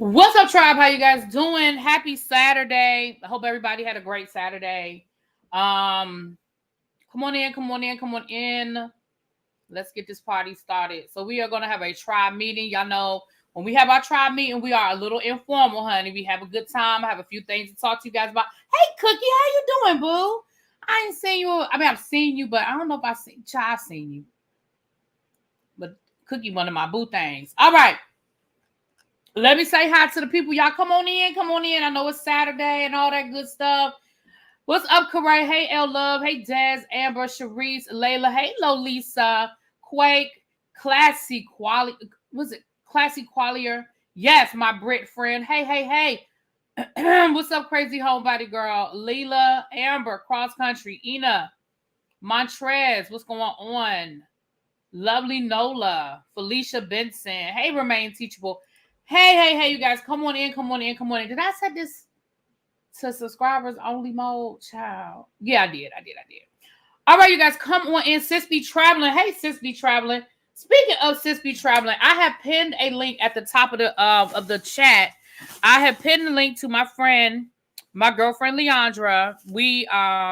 What's up, tribe? How you guys doing? Happy Saturday. I hope everybody had a great Saturday. Come on in, come on in, come on in. Let's get this party started. So we are going to have a tribe meeting. Y'all know when we have our tribe meeting, we are a little informal, honey. We have a good time. I have a few things to talk to you guys about. Hey, Cookie, how you doing, boo? I ain't seen you. I mean, I've seen you, but I don't know if I've seen you. But Cookie, one of my boo things. All right. Let me say hi to the people. Y'all come on in. Come on in. I know it's Saturday and all that good stuff. What's up, Karay? Hey, L Love. Hey, Dez, Amber, Sharice, Layla. Hey, Lolisa, Quake, Classy Quali. Was it Classy Qualier? Yes, my Brit friend. Hey, hey, hey. What's up, Crazy Homebody Girl? Leela, Amber, Cross Country, Ina, Montrez. What's going on? Lovely Nola, Felicia Benson. Hey, Remain Teachable. Hey, you guys, come on in. Did I set this to subscribers only mode, child? Yeah, I did. All right, you guys, come on in. Sis be traveling. Hey, Sis be traveling. Speaking of Sis be traveling, I have pinned a link at the top of the chat. I have pinned a link to my friend, my girlfriend Leandra.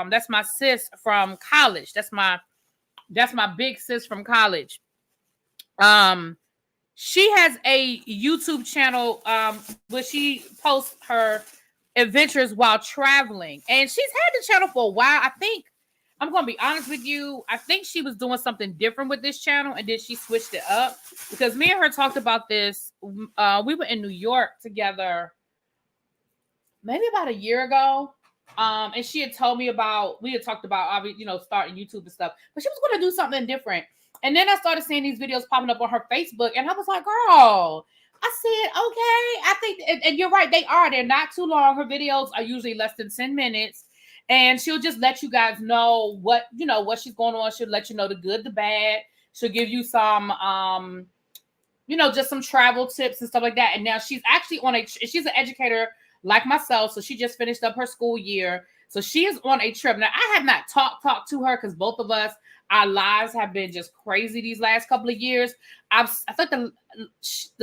That's my sis from college. That's my big sis from college. She has a YouTube channel where she posts her adventures while traveling. And she's had the channel for a while. I think, I'm going to be honest with you, I think she was doing something different with this channel and then she switched it up. Because me and her talked about this. We were in New York together maybe about a year ago. And she had told me we had talked about, starting YouTube and stuff. But she was going to do something different. And then I started seeing these videos popping up on her Facebook, and I was like, girl, I said, okay. I think, and you're right, they're not too long. Her videos are usually less than 10 minutes, and she'll just let you guys know what she's going on. She'll let you know the good, the bad. She'll give you some, just some travel tips and stuff like that. And now she's actually she's an educator like myself, so she just finished up her school year. So she is on a trip. Now, I have not talked to her because both of us, our lives have been just crazy these last couple of years. I think the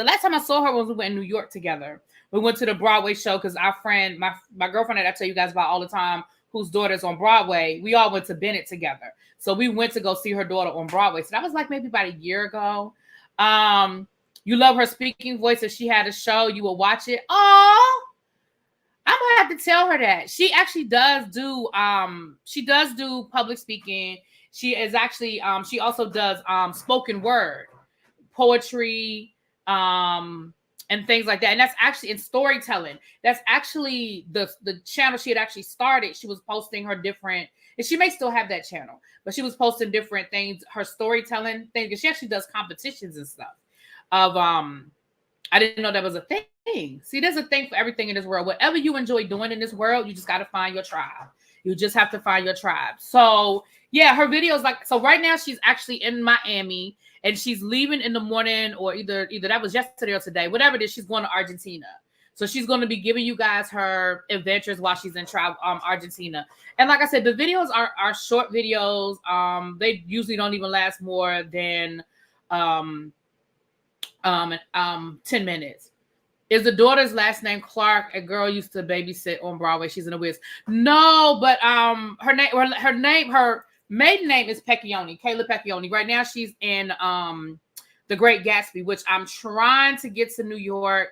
last time I saw her was we went in New York together. We went to the Broadway show because our friend, my girlfriend that I tell you guys about all the time, whose daughter's on Broadway, we all went to Bennett together. So we went to go see her daughter on Broadway. So that was like maybe about a year ago. You love her speaking voice. If she had a show, you would watch it. Oh, I'm gonna have to tell her that. She actually does do public speaking. She is actually she also does spoken word, poetry, and things like that. And that's actually in storytelling. That's actually the channel she had actually started. She was posting her different, and she may still have that channel, but she was posting different things, her storytelling things, and she actually does competitions and stuff of I didn't know that was a thing. See, there's a thing for everything in this world. Whatever you enjoy doing in this world, you just got to find your tribe. You just have to find your tribe. So yeah, her videos so right now she's actually in Miami and she's leaving in the morning, or either that was yesterday or today, whatever it is, she's going to Argentina. So she's going to be giving you guys her adventures while she's in Argentina. And like I said, the videos are short videos. They usually don't even last more than 10 minutes. Is the daughter's last name Clark? A girl used to babysit on Broadway. She's in a Wiz. No, but her maiden name is Pecchioni, Kayla Pecchioni. Right now she's in The Great Gatsby, which I'm trying to get to New York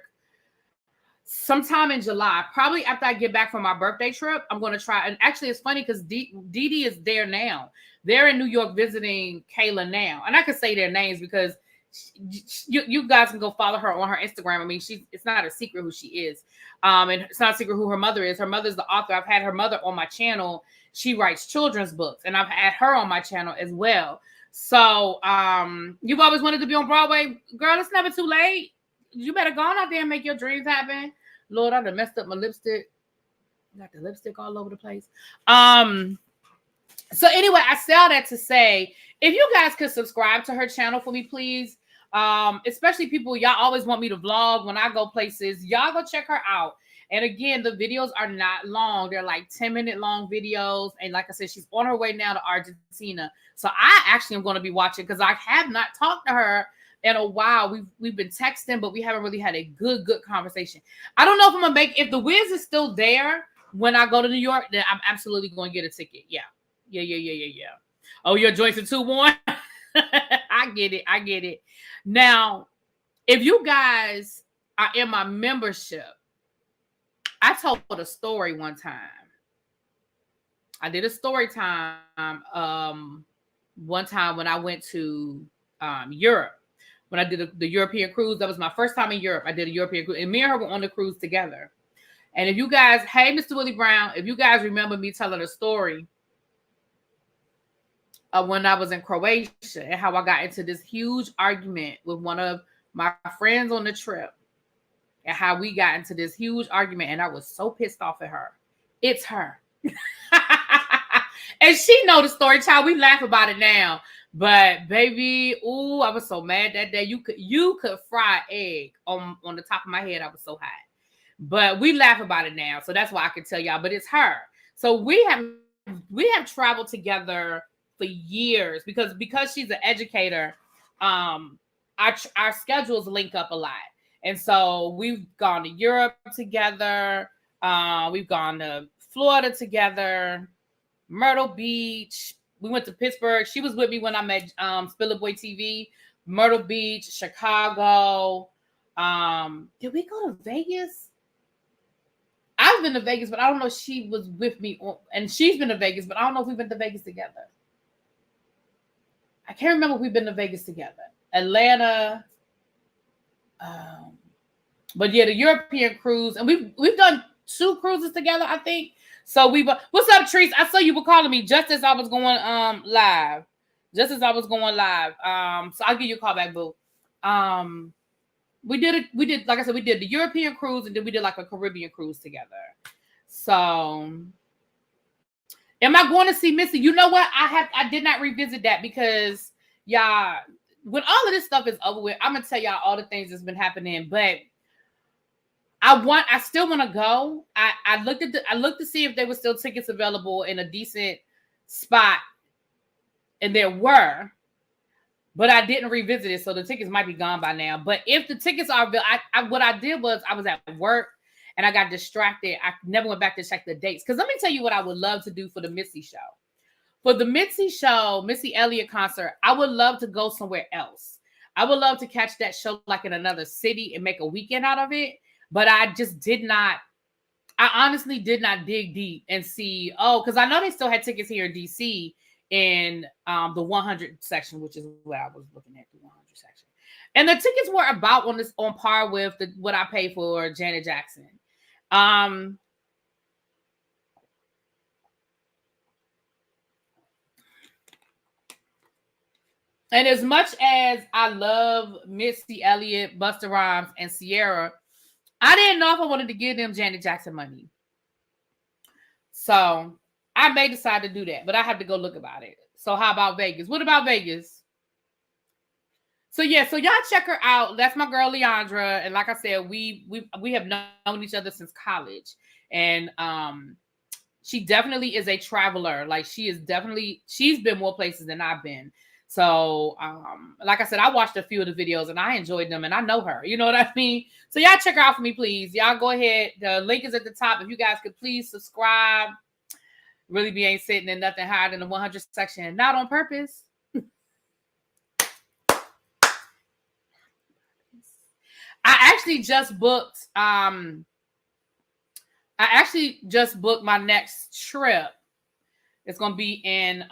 sometime in July. Probably after I get back from my birthday trip, I'm going to try. And actually, it's funny because Diddy is there now. They're in New York visiting Kayla now. And I can say their names because you guys can go follow her on her Instagram. I mean, it's not a secret who she is. And it's not a secret who her mother is. Her mother's the author. I've had her mother on my channel. She writes children's books, and I've had her on my channel as well. So you've always wanted to be on Broadway. Girl, it's never too late. You better go on out there and make your dreams happen. Lord, I done messed up my lipstick. Got the lipstick all over the place. So anyway, I say all that to say, if you guys could subscribe to her channel for me, please. Especially people, y'all always want me to vlog when I go places. Y'all go check her out. And again, the videos are not long. They're like 10-minute long videos. And like I said, she's on her way now to Argentina. So I actually am going to be watching because I have not talked to her in a while. We've been texting, but we haven't really had a good conversation. I don't know if I'm gonna if the Wiz is still there when I go to New York, then I'm absolutely going to get a ticket. Yeah. Oh, your joints are 2-1. I get it. Now, if you guys are in my membership, I told a story one time. I did a story time one time when I went to Europe. When I did the European cruise, that was my first time in Europe. I did a European cruise, and me and her were on the cruise together. And if you guys, hey, Mr. Willie Brown, if you guys remember me telling a story of when I was in Croatia and how I got into this huge argument with one of my friends on the trip, and how we got into this huge argument, and I was so pissed off at her. It's her. And she know the story, child. We laugh about it now. But baby, ooh, I was so mad that day. You could fry egg on the top of my head. I was so hot. But we laugh about it now. So that's why I can tell y'all. But it's her. So we have traveled together for years because she's an educator. Our schedules link up a lot. And so we've gone to Europe together. We've gone to Florida together, Myrtle Beach. We went to Pittsburgh. She was with me when I met Spiller Boy TV, Myrtle Beach, Chicago. Did we go to Vegas? I've been to Vegas, but I don't know if she was with me. And she's been to Vegas, but I don't know if we've been to Vegas together. I can't remember if we've been to Vegas together. Atlanta. But yeah, the European cruise. And we've done 2 cruises together, I think. So what's up, Trees? I saw you were calling me just as I was going live. So I'll give you a call back, boo. We did like I said, we did the European cruise, and then we did like a Caribbean cruise together. So am I going to see Missy? You know what? I did not revisit that because y'all, when all of this stuff is over with, I'm gonna tell y'all all the things that's been happening, but I still want to go. I looked to see if there were still tickets available in a decent spot, and there were, but I didn't revisit it, so the tickets might be gone by now. But if the tickets are available, what I did was I was at work and I got distracted. I never went back to check the dates because let me tell you what I would love to do for the Missy show. For the Missy Elliott concert, I would love to go somewhere else. I would love to catch that show like in another city and make a weekend out of it. But I honestly did not dig deep and see, because I know they still had tickets here in DC in the 100 section, which is what I was looking at, the 100 section. And the tickets were about on par with what I paid for Janet Jackson. And as much as I love Missy Elliott, Busta Rhymes, and Ciara, I didn't know if I wanted to give them Janet Jackson money. So I may decide to do that, but I have to go look about it. So how about Vegas? What about Vegas? So yeah, so y'all check her out. That's my girl Leandra. And like I said, we have known each other since college. And she definitely is a traveler. Like she's been more places than I've been. So, like I said, I watched a few of the videos and I enjoyed them and I know her, you know what I mean? So y'all check her out for me, please. Y'all go ahead. The link is at the top. If you guys could please subscribe. Really be ain't sitting in nothing higher than the 100 section. Not on purpose. I actually just booked my next trip. It's gonna be in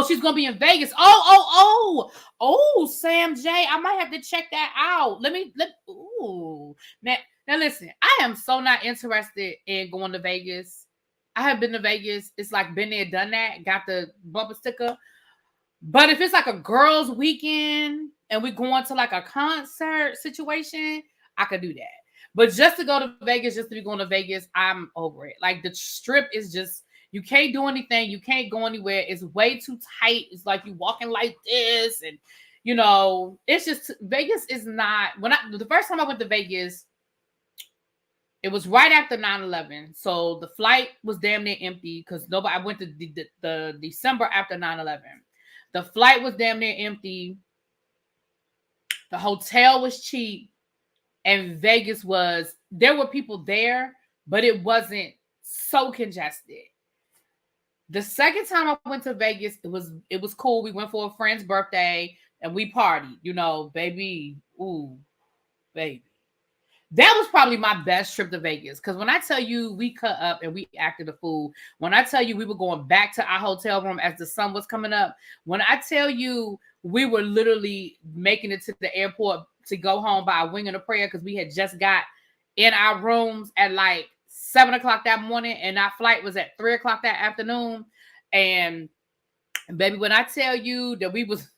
she's gonna be in Vegas. Sam J. I might have to check that out. Now listen, I am so not interested in going to Vegas. I have been to Vegas. It's like been there, done that, got the bumper sticker. But if it's like a girls' weekend and we're going to like a concert situation, I could do that. But just to go to Vegas, just to be going to Vegas, I'm over it. Like the strip is just, you can't do anything. You can't go anywhere. It's way too tight. It's like you walking like this. And, you know, it's just, Vegas is not, the first time I went to Vegas, it was right after 9/11. So the flight was damn near empty because I went to the December after 9/11. The flight was damn near empty. The hotel was cheap, and Vegas there were people there, but it wasn't so congested. The second time I went to Vegas, it was cool. We went for a friend's birthday and we partied, baby. Ooh, baby. That was probably my best trip to Vegas. Because when I tell you we cut up and we acted a fool, when I tell you we were going back to our hotel room as the sun was coming up, when I tell you we were literally making it to the airport to go home by a wing and a prayer because we had just got in our rooms at like 7 o'clock that morning and our flight was at 3 o'clock that afternoon. And baby, when I tell you that we was...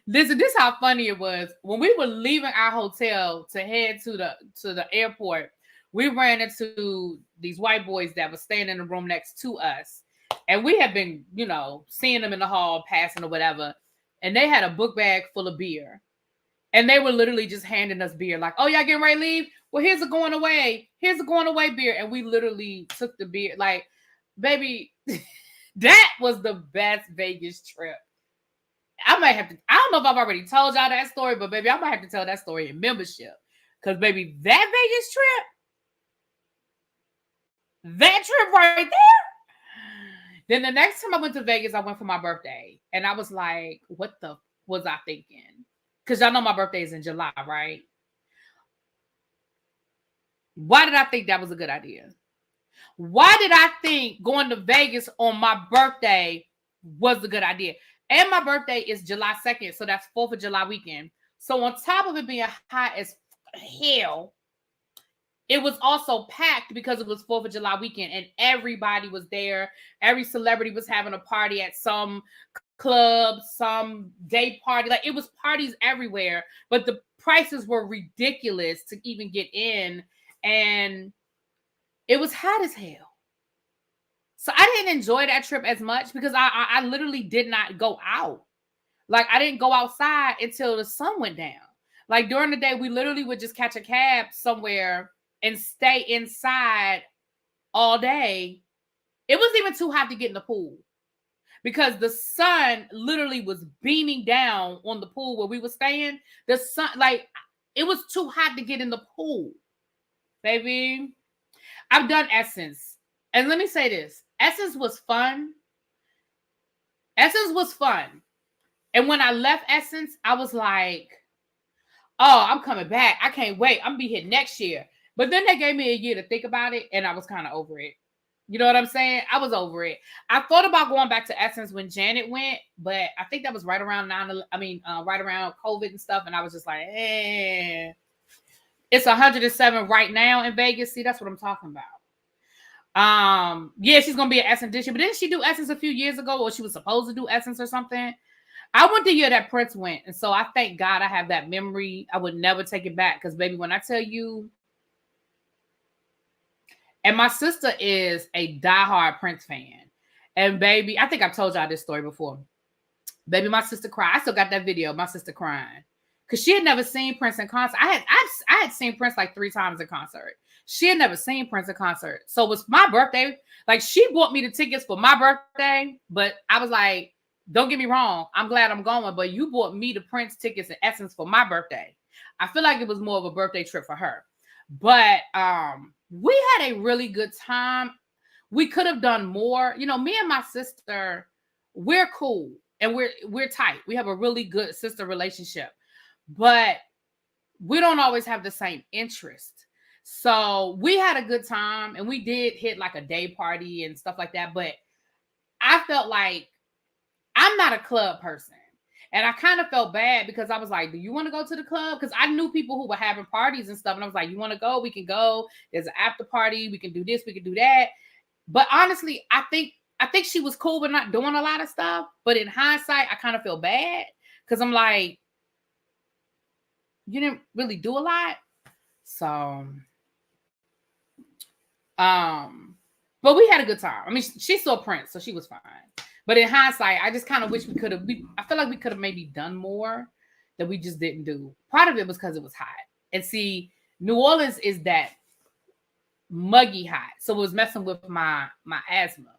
Listen, this is how funny it was. When we were leaving our hotel to head to the airport, we ran into these white boys that were staying in the room next to us. And we had been, seeing them in the hall, passing or whatever. And they had a book bag full of beer. And they were literally just handing us beer. Like, oh, y'all getting ready to leave? Well, here's a going away. Here's a going away beer. And we literally took the beer. Like, baby, that was the best Vegas trip. I don't know if I've already told y'all that story, but baby, I might have to tell that story in membership. Because baby, that Vegas trip right there. Then the next time I went to Vegas, I went for my birthday. And I was like, what the was I thinking? Because y'all know my birthday is in July, right? Why did I think that was a good idea? Why did I think going to Vegas on my birthday was a good idea? And my birthday is July 2nd, so that's 4th of July weekend. So on top of it being hot as hell, it was also packed because it was 4th of July weekend and everybody was there. Every celebrity was having a party at some club, some day party. Like, it was parties everywhere, but the prices were ridiculous to even get in. And it was hot as hell. So I didn't enjoy that trip as much because I literally did not go out. Like, I didn't go outside until the sun went down. Like, during the day, we literally would just catch a cab somewhere and stay inside all day. It wasn't even too hot to get in the pool because the sun literally was beaming down on the pool where we were staying. The sun, like, it was too hot to get in the pool. Baby, I've done Essence. And let me say this. Essence was fun. Essence was fun. And when I left Essence, I was like, oh, I'm coming back. I can't wait. I'm going to be here next year. But then they gave me a year to think about it, and I was kind of over it. You know what I'm saying? I was over it. I thought about going back to Essence when Janet went, but I think that was right around right around COVID and stuff, and I was just like, It's 107 right now in Vegas. See, that's what I'm talking about. Yeah, she's gonna be at Essence this year, but didn't she do Essence a few years ago, or she was supposed to do Essence or something? I went the year that Prince went, and so I thank God I have that memory. I would never take it back because, baby, when I tell you, and my sister is a diehard Prince fan, and baby, I think I've told y'all this story before. Baby, my sister cried. I still got that video of my sister crying because she had never seen Prince in concert. I had seen Prince like 3 times in concert. She had never seen Prince in concert. So it was my birthday. Like, she bought me the tickets for my birthday, but I was like, don't get me wrong, I'm glad I'm going, but you bought me the Prince tickets in Essence for my birthday. I feel like it was more of a birthday trip for her. But we had a really good time. We could have done more. You know, me and my sister, we're cool and we're tight. We have a really good sister relationship, but we don't always have the same interest. So we had a good time and we did hit like a day party and stuff like that. But I felt like I'm not a club person. And I kind of felt bad because I was like, do you want to go to the club? Because I knew people who were having parties and stuff. And I was like, you want to go? We can go. There's an after party. We can do this. We can do that. But honestly, I think she was cool with not doing a lot of stuff. But in hindsight, I kind of feel bad because I'm like, you didn't really do a lot. So, but we had a good time. I mean, she saw Prince, so she was fine. But in hindsight, I just kind of wish we could have. I feel like we could have maybe done more that we just didn't do. Part of it was because it was hot. And see, New Orleans is that muggy hot, so it was messing with my asthma.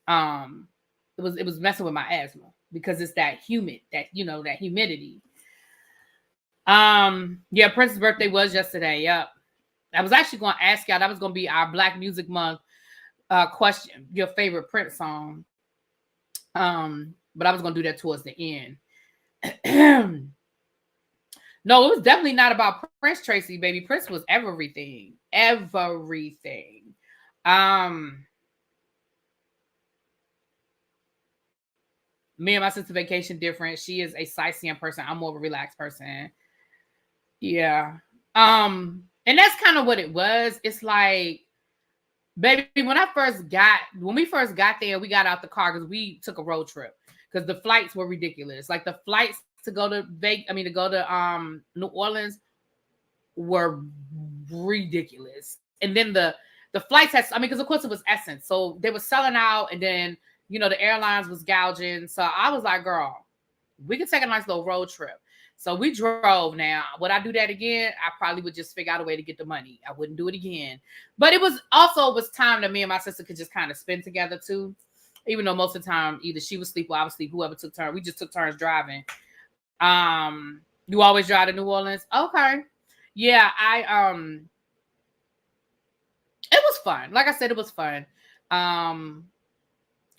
It was messing with my asthma because it's that humid, that humidity. Yeah, Prince's birthday was yesterday. Yep. I was actually going to ask y'all. That was going to be our Black Music Month question. Your favorite Prince song. But I was going to do that towards the end. No, it was definitely not about Prince, Tracy, baby. Prince was everything. Everything. Me and my sister vacation different. She is a sightseeing person. I'm more of a relaxed person. Yeah. And that's kind of what it was. It's like, baby, when we first got there, we got out the car because we took a road trip because the flights were ridiculous. Like the flights to go to New Orleans were ridiculous. And then the flights because of course it was Essence. So they were selling out, and then the airlines was gouging. So I was like, girl, we could take a nice little road trip. So we drove. Now, would I do that again? I probably would just figure out a way to get the money. I wouldn't do it again. But it was time that me and my sister could just kind of spend together too. Even though most of the time either she would sleep or I would sleep, whoever took turns. We just took turns driving. You always drive to New Orleans? Okay. Yeah, it was fun. Like I said, it was fun.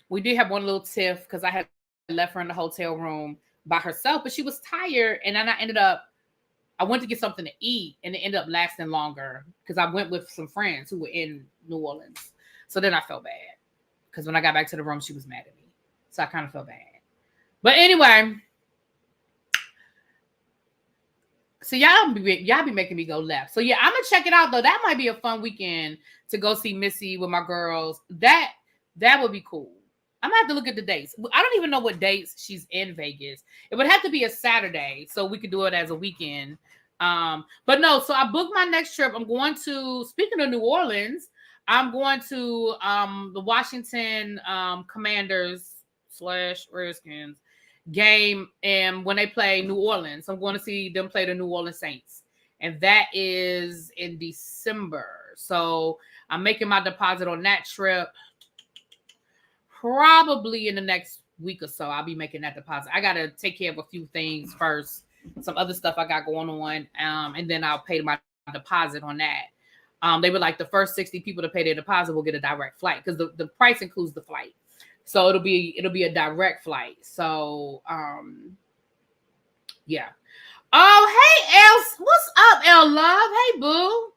We did have one little tiff because I had left her in the hotel room by herself, but she was tired. And then I went to get something to eat, and it ended up lasting longer because I went with some friends who were in New Orleans. So then I felt bad because when I got back to the room, she was mad at me. So I kind of felt bad. But anyway, so y'all be making me go left. So yeah, I'm gonna check it out though. That might be a fun weekend to go see Missy with my girls. That would be cool. I'm gonna have to look at the dates. I don't even know what dates she's in Vegas. It would have to be a Saturday so we could do it as a weekend. But no, so I booked my next trip. I'm going to, speaking of New Orleans, I'm going to the Washington Commanders / Redskins game, and when they play New Orleans, I'm going to see them play the New Orleans Saints, and that is in December. So I'm making my deposit on that trip. Probably in the next week or so, I'll be making that deposit. I got to take care of a few things first, some other stuff I got going on, and then I'll pay my deposit on that. They were like, the first 60 people to pay their deposit will get a direct flight because the price includes the flight. So it'll be a direct flight. So yeah. Oh, hey, Elle. What's up, Elle Love? Hey, boo.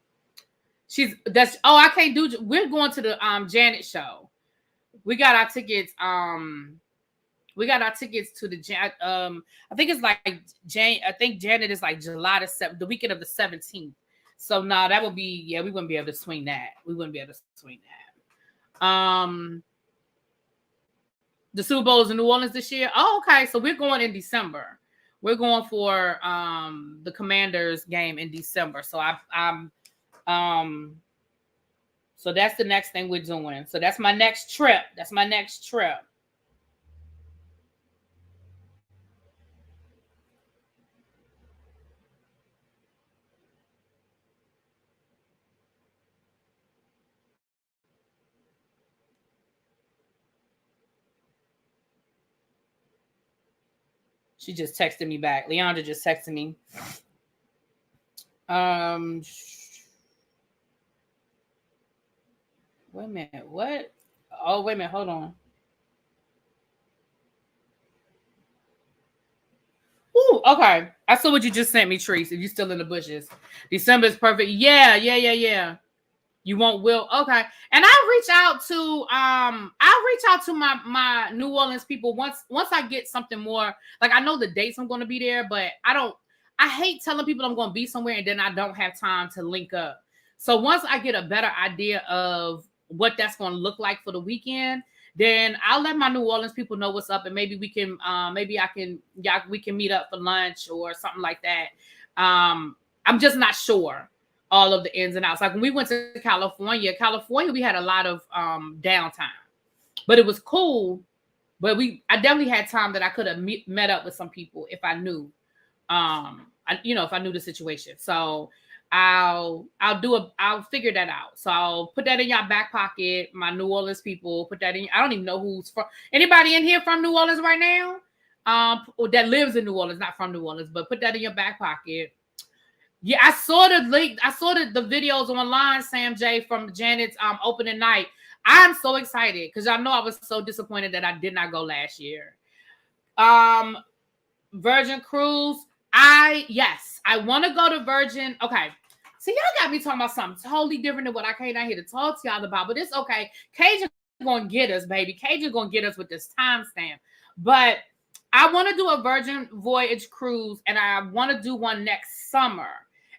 I can't do. We're going to the Janet show. We got our tickets. We got our tickets to the I think it's like Jane. I think Janet is like July the weekend of the 17th. So that would be, we wouldn't be able to swing that. The Super Bowl is in New Orleans this year. Oh, okay. So we're going in December. We're going for the Commanders game in December. So so that's the next thing we're doing. So that's my next trip. She just texted me back. Leandra just texted me. Wait a minute. What? Oh, wait a minute. Hold on. Ooh, okay. I saw what you just sent me, Treese. If you're still in the bushes. December is perfect. Yeah. You won't will. Okay. And I'll reach out to my New Orleans people once I get something more. Like, I know the dates I'm going to be there, but I hate telling people I'm going to be somewhere and then I don't have time to link up. So once I get a better idea of what that's going to look like for the weekend, then I'll let my New Orleans people know what's up, and maybe we can we can meet up for lunch or something like that. I'm just not sure all of the ins and outs. Like when we went to California, we had a lot of downtime, but it was cool. But I definitely had time that I could have met up with some people if I knew, if I knew the situation. So I'll figure that out. So I'll put that in your back pocket. My New Orleans people, put that in. I don't even know who's from. Anybody in here from New Orleans right now? Or that lives in New Orleans, not from New Orleans, but put that in your back pocket. Yeah, I saw the link. I saw the videos online, Sam J, from Janet's opening night. I'm so excited because I know I was so disappointed that I did not go last year. Virgin Cruise. I want to go to Virgin. Okay. So y'all got me talking about something totally different than what I came out here to talk to y'all about, but it's okay. Cajun gonna get us, baby. Cajun gonna get us with this timestamp. But I want to do a Virgin Voyage cruise, and I want to do one next summer.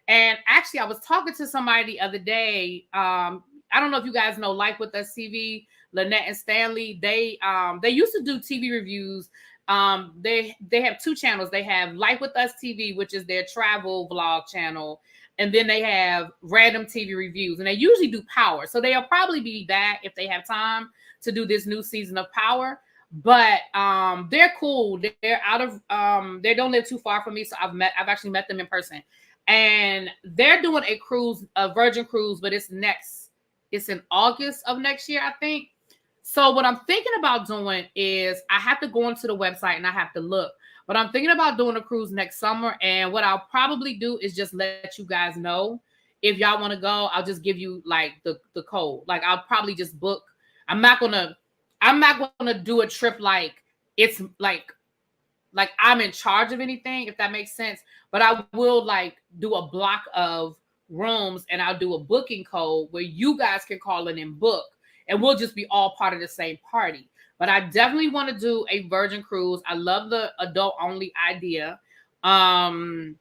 And actually, I was talking to somebody the other day. I don't know if you guys know Life with Us TV, Lynette and Stanley. They used to do TV reviews. They have two channels. They have Life with Us TV, which is their travel vlog channel, and then they have random TV reviews, and they usually do Power. So they'll probably be back if they have time to do this new season of Power. But they're cool. They're out of they don't live too far from me, so I've actually met them in person, and they're doing a cruise, a Virgin cruise, but it's in August of next year, I think. So what I'm thinking about doing is I have to go onto the website and I have to look. But I'm thinking about doing a cruise next summer. And what I'll probably do is just let you guys know. If y'all want to go, I'll just give you like the code. Like I'll probably just book. I'm not gonna do a trip like it's like I'm in charge of anything, if that makes sense. But I will like do a block of rooms and I'll do a booking code where you guys can call in and book. And we'll just be all part of the same party. But I definitely want to do a Virgin cruise. I love the adult only idea. And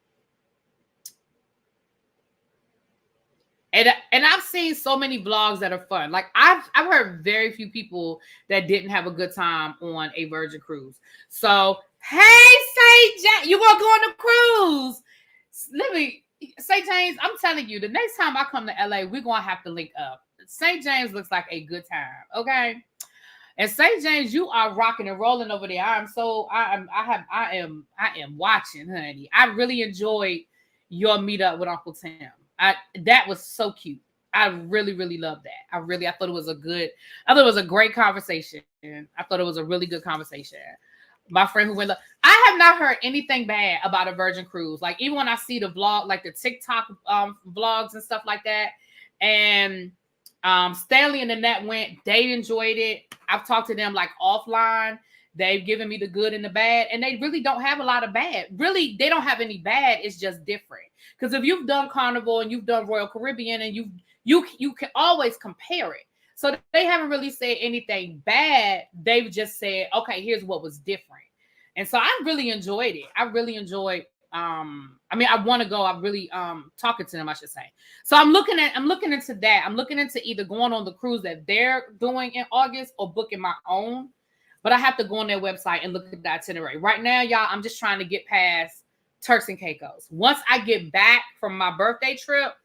I've seen so many vlogs that are fun. Like I've heard very few people that didn't have a good time on a Virgin cruise. So hey, St. James, you gonna go on the cruise? Let me, St. James, I'm telling you, the next time I come to LA, we're gonna have to link up. St. James looks like a good time, okay? And St. James, you are rocking and rolling over there. I am watching, honey. I really enjoyed your meetup with Uncle Tim. That was so cute. I really, really love that. I thought it was a great conversation. I thought it was a really good conversation. My friend who went, I have not heard anything bad about a Virgin cruise. Like even when I see the vlog, like the TikTok vlogs and stuff like that, and Stanley and Annette went, they enjoyed it. I've talked to them like offline. They've given me the good and the bad, and they really don't have a lot of bad. Really, they don't have any bad. It's just different. Because if you've done Carnival and you've done Royal Caribbean, and you can always compare it. So they haven't really said anything bad. They've just said, okay, here's what was different. And so I really enjoyed it. I really enjoyed I want to go. I'm really talking to them, I should say. So I'm looking into that. I'm looking into either going on the cruise that they're doing in August or booking my own. But I have to go on their website and look at the itinerary. Right now, y'all, I'm just trying to get past Turks and Caicos. Once I get back from my birthday trip,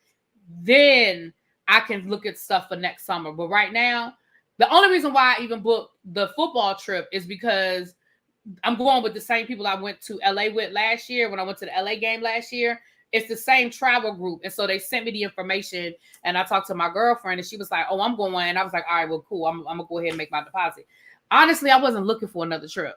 then I can look at stuff for next summer. But right now, the only reason why I even booked the football trip is because I'm going with the same people I went to LA with last year when I went to the LA game last year. It's the same travel group. And so they sent me the information and I talked to my girlfriend and she was like, oh, I'm going. And I was like, all right, well, cool. I'm going to go ahead and make my deposit. Honestly, I wasn't looking for another trip.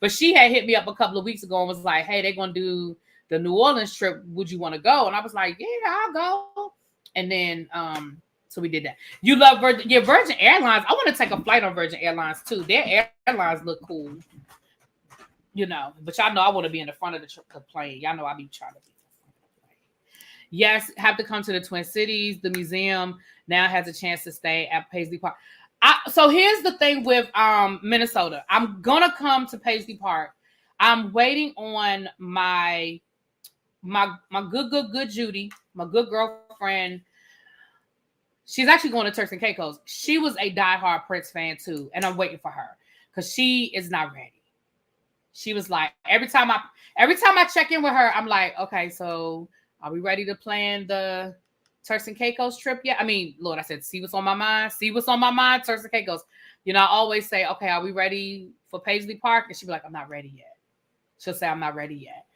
But she had hit me up a couple of weeks ago and was like, hey, they're going to do the New Orleans trip. Would you want to go? And I was like, yeah, I'll go. And then, so we did that. You love Virgin Airlines. I want to take a flight on Virgin Airlines too. Their airlines look cool, you know. But y'all know I want to be in the front of the plane. Y'all know I be trying to be in the front of the plane. Yes, have to come to the Twin Cities. The museum now has a chance to stay at Paisley Park. So here's the thing with Minnesota. I'm gonna come to Paisley Park. I'm waiting on my good Judy, my good girlfriend. She's actually going to Turks and Caicos. She was a diehard Prince fan too, and I'm waiting for her because she is not ready. She was like, every time I check in with her, I'm like, okay, so are we ready to plan the Turks and Caicos trip yet? I mean, Lord, I said, see what's on my mind. See what's on my mind, Turks and Caicos. You know, I always say, okay, are we ready for Paisley Park? And she'll be like, I'm not ready yet. She'll say, I'm not ready yet.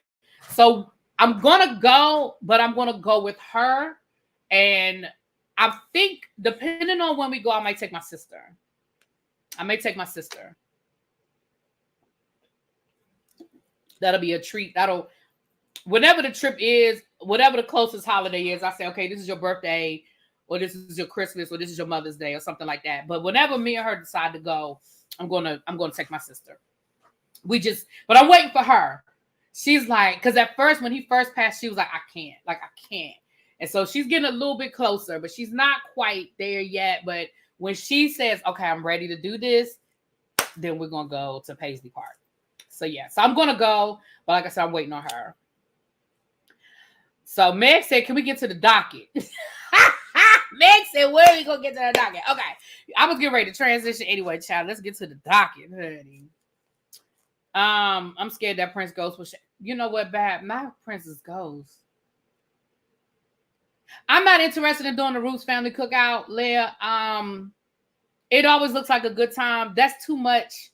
So I'm going to go, but I'm going to go with her. And I think depending on when we go, I might take my sister. That'll be a treat. whenever the trip is, whatever the closest holiday is, I say, okay, this is your birthday, or this is your Christmas, or this is your Mother's Day, or something like that. But whenever me and her decide to go, I'm gonna take my sister. But I'm waiting for her. She's like, because at first, when he first passed, she was like, I can't. And so she's getting a little bit closer, but she's not quite there yet. But when she says, okay, I'm ready to do this, then we're gonna go to Paisley Park. So yeah, so I'm gonna go, but like I said, I'm waiting on her. So Meg said, can we get to the docket? Meg said, where are we gonna get to the docket? Okay, I was getting ready to transition anyway, child. Let's get to the docket, honey. I'm scared that Prince Ghost will. You know what, Bab? My Princess Ghost. I'm not interested in doing the Roots family cookout, Leah. It always looks like a good time. That's too much.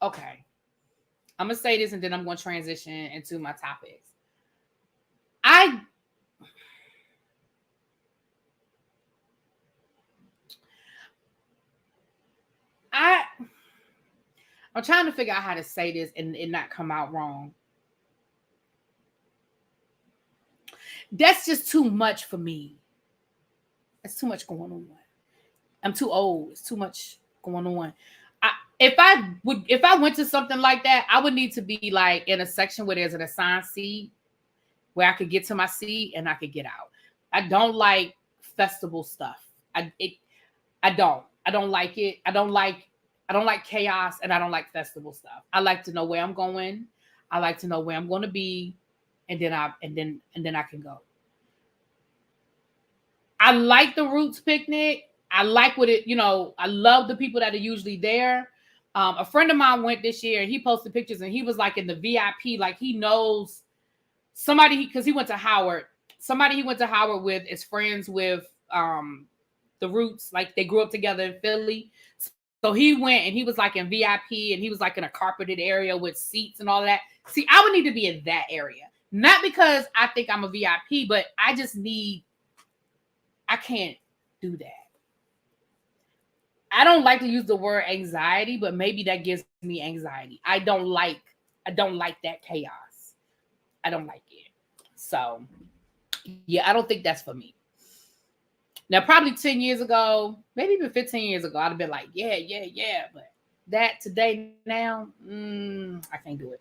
Okay. I'm gonna say this and then I'm gonna transition into my topics. I'm trying to figure out how to say this and not come out wrong. That's just too much for me. That's too much going on. I'm too old. It's too much going on. If I went to something like that, I would need to be like in a section where there's an assigned seat where I could get to my seat and I could get out. I don't like festival stuff. I don't like it. I don't like chaos, and I don't like festival stuff. I like to know where I'm going. I like to know where I'm going to be, and then I can go. I like the Roots picnic. I like I love the people that are usually there. A friend of mine went this year and he posted pictures and he was like in the VIP, like he knows somebody because he went to Howard. Somebody he went to Howard with is friends with the Roots, like they grew up together in Philly. So he went and he was like in VIP and he was like in a carpeted area with seats and all that. See, I would need to be in that area. Not because I think I'm a VIP, but I can't do that. I don't like to use the word anxiety, but maybe that gives me anxiety. I don't like that chaos. I don't like it. So yeah, I don't think that's for me. Now, probably 10 years ago, maybe even 15 years ago, I'd have been like, yeah. But that today now, I can't do it.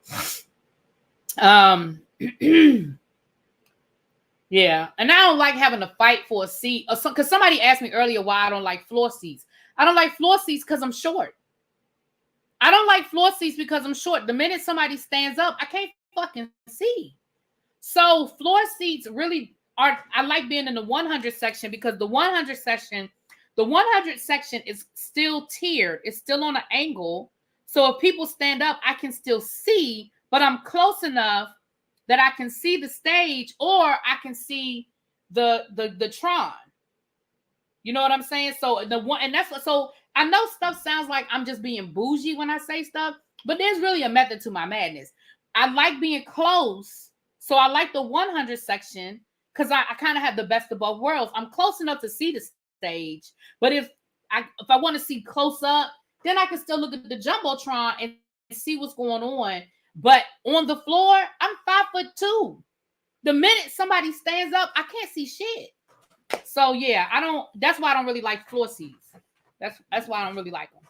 Yeah. And I don't like having to fight for a seat. Because somebody asked me earlier why I don't like floor seats. I don't like floor seats because I'm short. I don't like floor seats because I'm short. The minute somebody stands up, I can't fucking see. So floor seats really I like being in the 100 section because the 100 section is still tiered. It's still on an angle. So if people stand up, I can still see, but I'm close enough that I can see the stage or I can see the Tron. You know what I'm saying? So so I know stuff sounds like I'm just being bougie when I say stuff, but there's really a method to my madness. I like being close. So I like the 100 section because I kind of have the best of both worlds. I'm close enough to see the stage, but if I want to see close up, then I can still look at the Jumbotron and see what's going on. But on the floor, I'm 5'2". The minute somebody stands up, I can't see shit. So yeah, that's why I don't really like floor seats. That's why I don't really like them.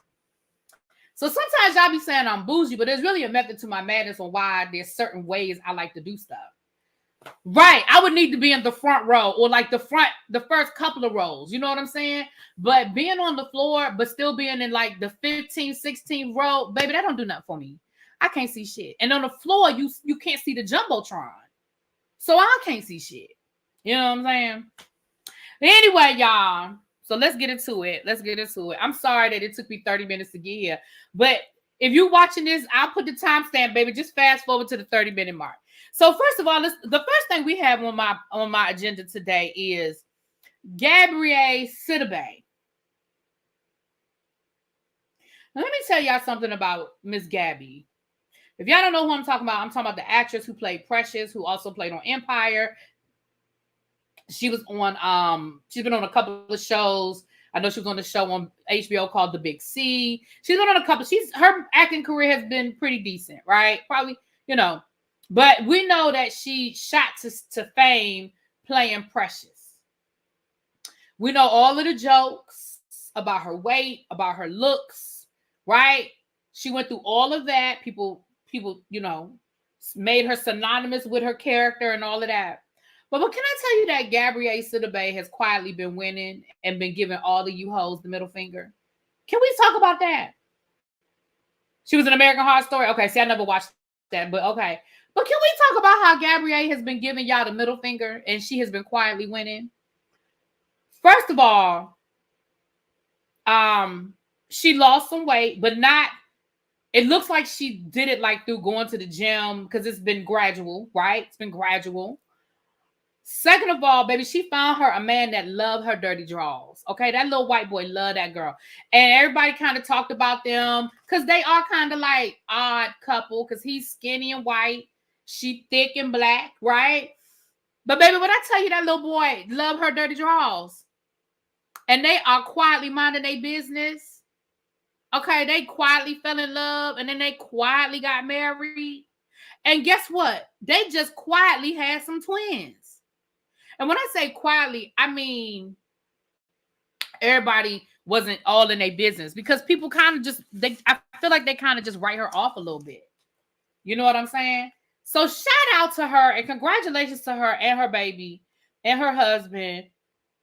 So sometimes y'all be saying I'm bougie, but there's really a method to my madness on why there's certain ways I like to do stuff. Right. I would need to be in the front row or like the first couple of rows. You know what I'm saying? But being on the floor, but still being in like the 15, 16 row, baby, that don't do nothing for me. I can't see shit. And on the floor, you can't see the Jumbotron. So I can't see shit. You know what I'm saying? Anyway, y'all. So let's get into it. I'm sorry that it took me 30 minutes to get here. But if you're watching this, I'll put the timestamp, baby. Just fast forward to the 30-minute mark. So first of all, the first thing we have on my agenda today is Gabourey Sidibe. Now, let me tell y'all something about Miss Gabby. If y'all don't know who I'm talking about the actress who played Precious, who also played on Empire. She was on she's been on a couple of shows. I know she was on the show on HBO called The Big C. She's been on a couple. Her acting career has been pretty decent, right? Probably, But we know that she shot to fame playing Precious. We know all of the jokes about her weight, about her looks, right? She went through all of that. People, made her synonymous with her character and all of that. But can I tell you that Gabourey Sidibe has quietly been winning and been giving all of you hoes the middle finger? Can we talk about that? She was an American Horror Story. Okay, see, I never watched that, but okay. But can we talk about how Gabourey has been giving y'all the middle finger and she has been quietly winning? First of all, she lost some weight, but not. It looks like she did it like through going to the gym because it's been gradual, right? It's been gradual. Second of all, baby, she found her a man that loved her dirty draws. Okay, that little white boy loved that girl. And everybody kind of talked about them because they are kind of like odd couple because he's skinny and white. She thick and black, right? But baby, when I tell you that little boy loved her dirty draws and they are quietly minding their business. Okay, they quietly fell in love and then they quietly got married. And guess what? They just quietly had some twins. And when I say quietly, I mean everybody wasn't all in their business because people kind of just, I feel like they kind of just write her off a little bit. You know what I'm saying? So shout out to her and congratulations to her and her baby and her husband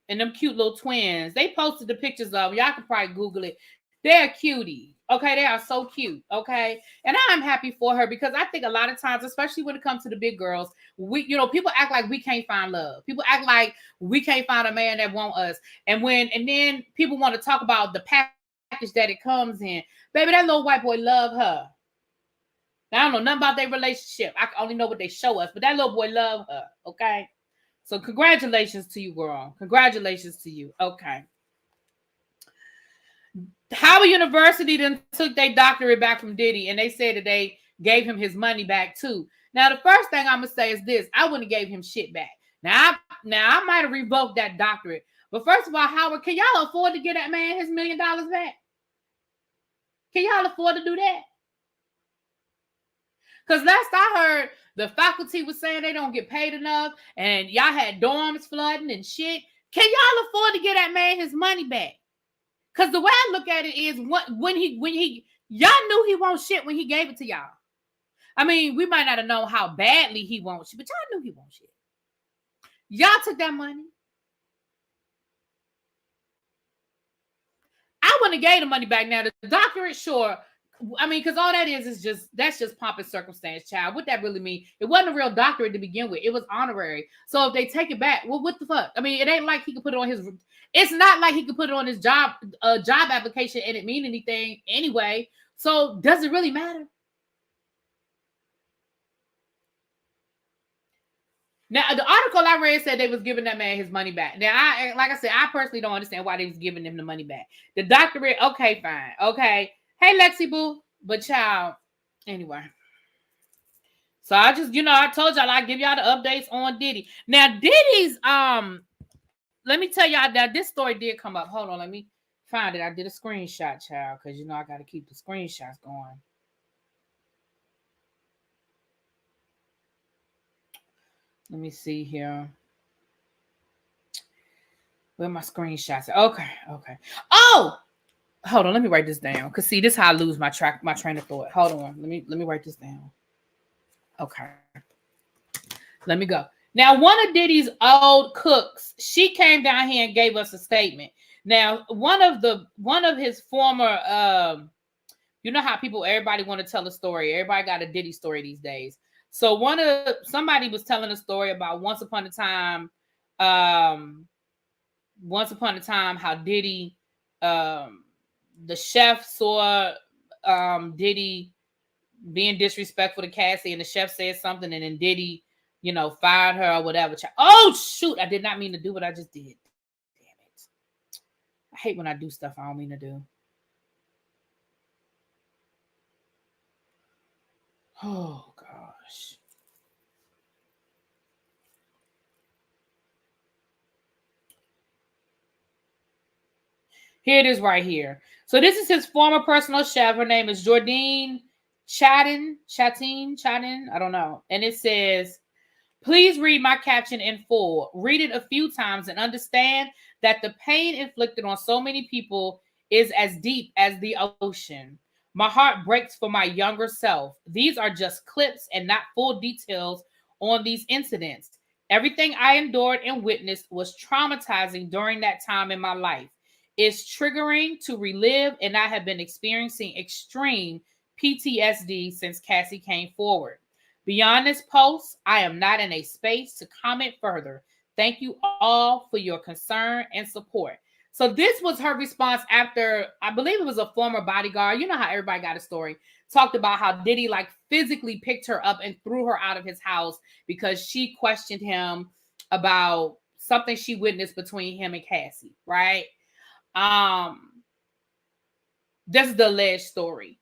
and them cute little twins. They posted the pictures of them. Y'all can probably Google it. They're cutie. Okay, they are so cute. Okay, and I'm happy for her because I think a lot of times, especially when it comes to the big girls, people act like we can't find love. People act like we can't find a man that want us. And then people want to talk about the package that it comes in. Baby, that little white boy love her. Now, I don't know nothing about their relationship. I only know what they show us, but that little boy love her. Okay, so congratulations to you, girl. Congratulations to you. Okay. Howard University then took their doctorate back from Diddy, and they said that they gave him his money back too. Now, the first thing I'm gonna say is this: I wouldn't have gave him shit back. Now I might have revoked that doctorate, but first of all, Howard, can y'all afford to get that man his $1 million back? Can y'all afford to do that? Because last I heard, the faculty was saying they don't get paid enough, and y'all had dorms flooding and shit. Can y'all afford to get that man his money back? Because the way I look at it is when he y'all knew he wants shit when he gave it to y'all. I mean, we might not have known how badly he wants shit, but y'all knew he wants shit. Y'all took that money. I wouldn't have gave the money back now. The doctorate, sure. I mean, because all that is that's just pomp and circumstance, child. What that really mean? It wasn't a real doctorate to begin with. It was honorary. So if they take it back, well, what the fuck? I mean, it ain't like he could put it on his. It's not like he could put it on his job application and it mean anything anyway. So does it really matter? Now, the article I read said they was giving that man his money back. Now, like I said, I personally don't understand why they was giving him the money back. The doctorate, okay, fine, okay. Hey, Lexi Boo, but child, anyway. So I just, I told y'all I'd give y'all the updates on Diddy. Now, Diddy's, let me tell y'all that this story did come up. Hold on, let me find it. I did a screenshot, child, because, I got to keep the screenshots going. Let me see here. Where my screenshots? Okay. Oh! Hold on, let me write this down. Cause see, this is how I lose my train of thought. Hold on. Let me write this down. Okay. Let me go. Now, one of Diddy's old cooks, she came down here and gave us a statement. Now, one of his former you know how everybody want to tell a story. Everybody got a Diddy story these days. So somebody was telling a story about once upon a time how Diddy the chef saw Diddy being disrespectful to Cassie, and the chef said something, and then Diddy, fired her or whatever. Oh shoot! I did not mean to do what I just did. Damn it! I hate when I do stuff I don't mean to do. Oh gosh. Here it is right here. So this is his former personal chef. Her name is Jordine chatting. I don't know. And it says, please read my caption in full. Read it a few times and understand that the pain inflicted on so many people is as deep as the ocean. My heart breaks for my younger self. These are just clips and not full details on these incidents. Everything I endured and witnessed was traumatizing during that time in my life. It's triggering to relive, and I have been experiencing extreme PTSD since Cassie came forward. Beyond this post, I am not in a space to comment further. Thank you all for your concern and support. So this was her response after, I believe it was a former bodyguard. You know how everybody got a story. Talked about how Diddy like physically picked her up and threw her out of his house because she questioned him about something she witnessed between him and Cassie, right? This is the alleged story.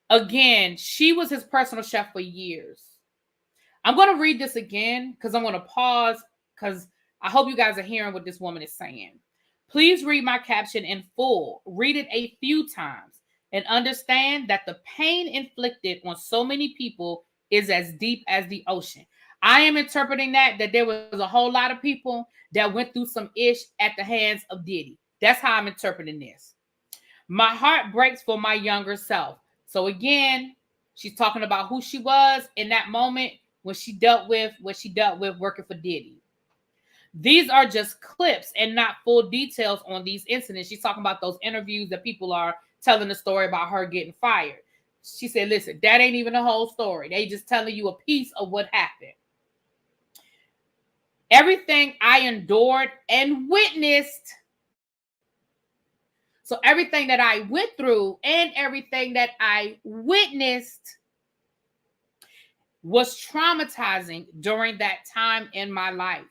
Again, she was his personal chef for years. I'm going to read this again because I'm going to pause because I hope you guys are hearing what this woman is saying. Please read my caption in full. Read it a few times and understand that the pain inflicted on so many people is as deep as the ocean. I am interpreting that there was a whole lot of people that went through some ish at the hands of Diddy. That's how I'm interpreting this. My heart breaks for my younger self. So again, she's talking about who she was in that moment when she dealt with what she dealt with working for Diddy. These are just clips and not full details on these incidents. She's talking about those interviews that people are telling the story about her getting fired. She said, listen, that ain't even the whole story. They just telling you a piece of what happened. Everything I endured and witnessed. So everything that I went through and everything that I witnessed was traumatizing during that time in my life.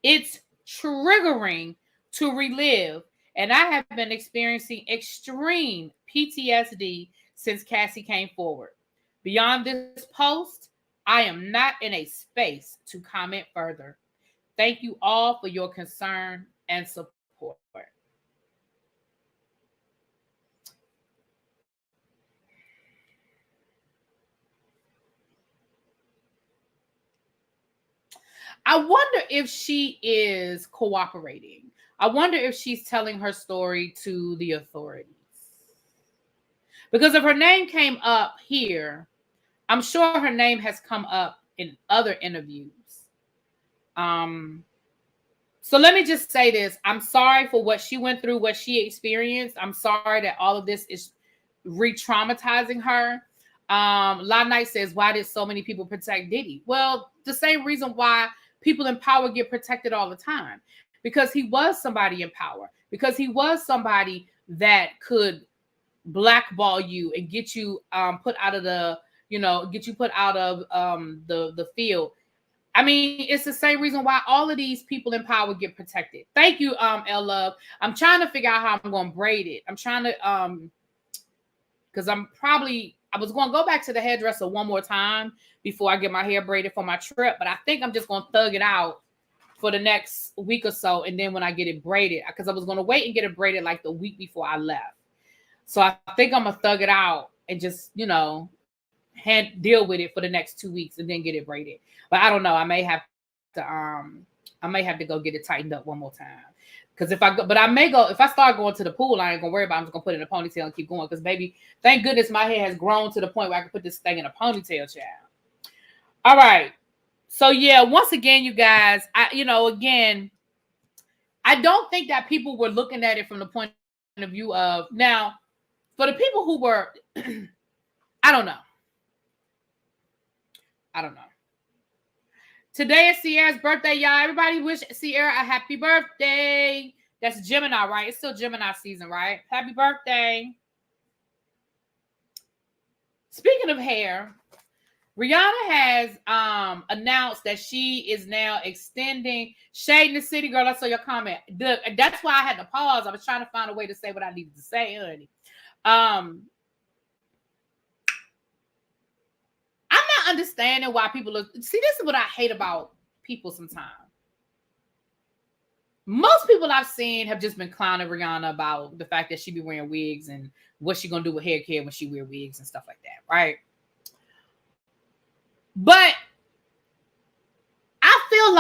It's triggering to relive, and I have been experiencing extreme PTSD since Cassie came forward. Beyond this post, I am not in a space to comment further. Thank you all for your concern and support. I wonder if she is cooperating. I wonder if she's telling her story to the authorities. Because if her name came up here, I'm sure her name has come up in other interviews. So let me just say this. I'm sorry for what she went through, what she experienced. I'm sorry that all of this is re-traumatizing her. La Knight says, why did so many people protect Diddy? Well, the same reason why people in power get protected all the time. Because he was somebody in power. Because he was somebody that could blackball you and get you put out of the, get you put out of the field. I mean, it's the same reason why all of these people in power get protected. Thank you, L Love. I'm trying to figure out how I'm going to braid it. I'm trying to, because I was going to go back to the hairdresser one more time before I get my hair braided for my trip, but I think I'm just going to thug it out for the next week or so, and then when I get it braided, because I was going to wait and get it braided like the week before I left. So I think I'm going to thug it out and just, deal with it for the next 2 weeks and then get it braided. But I don't know. I may have to go get it tightened up one more time. Because if I start going to the pool, I ain't gonna worry about it. I'm just gonna put it in a ponytail and keep going. Because baby, thank goodness my hair has grown to the point where I can put this thing in a ponytail, child. All right. So yeah, once again, you guys, I don't think that people were looking at it from the point of view of now, for the people who were, I don't know. Today is Sierra's birthday, y'all. Everybody wish Sierra a happy birthday. That's Gemini, right? It's still Gemini season, right? Happy birthday. Speaking of hair, Rihanna has announced that she is now extending Shade in the City. Girl, I saw your comment. That's why I had to pause. I was trying to find a way to say what I needed to say, honey. I'm not understanding why people look. See, this is what I hate about people sometimes. most people I've seen have just been clowning Rihanna about the fact that she be wearing wigs and what she gonna do with hair care when she wear wigs and stuff like that, right? But I feel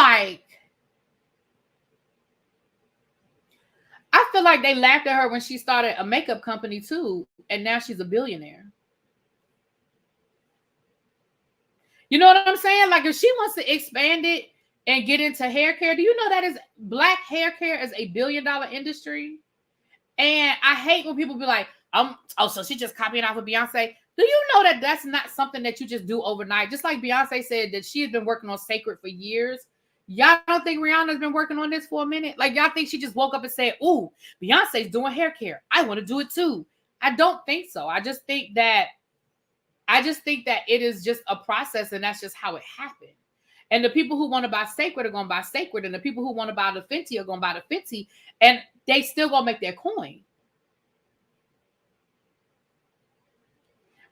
like they laughed at her when she started a makeup company too, and now she's a billionaire. You know what I'm saying? Like if she wants to expand it and get into hair care, do you know that is black hair care is a $1 billion industry? And I hate when people be like, oh, so she just copying off of Beyonce. Do you know that that's not something that you just do overnight? Just like Beyonce said that she has been working on Sacred for years. Y'all don't think Rihanna's been working on this for a minute? Like y'all think she just woke up and said, ooh, Beyonce's doing hair care. I want to do it too. I don't think so. I just think that it is just a process and that's just how it happened. And the people who want to buy Sacred are going to buy Sacred. And the people who want to buy the Fenty are going to buy the Fenty. And they still going to make their coin.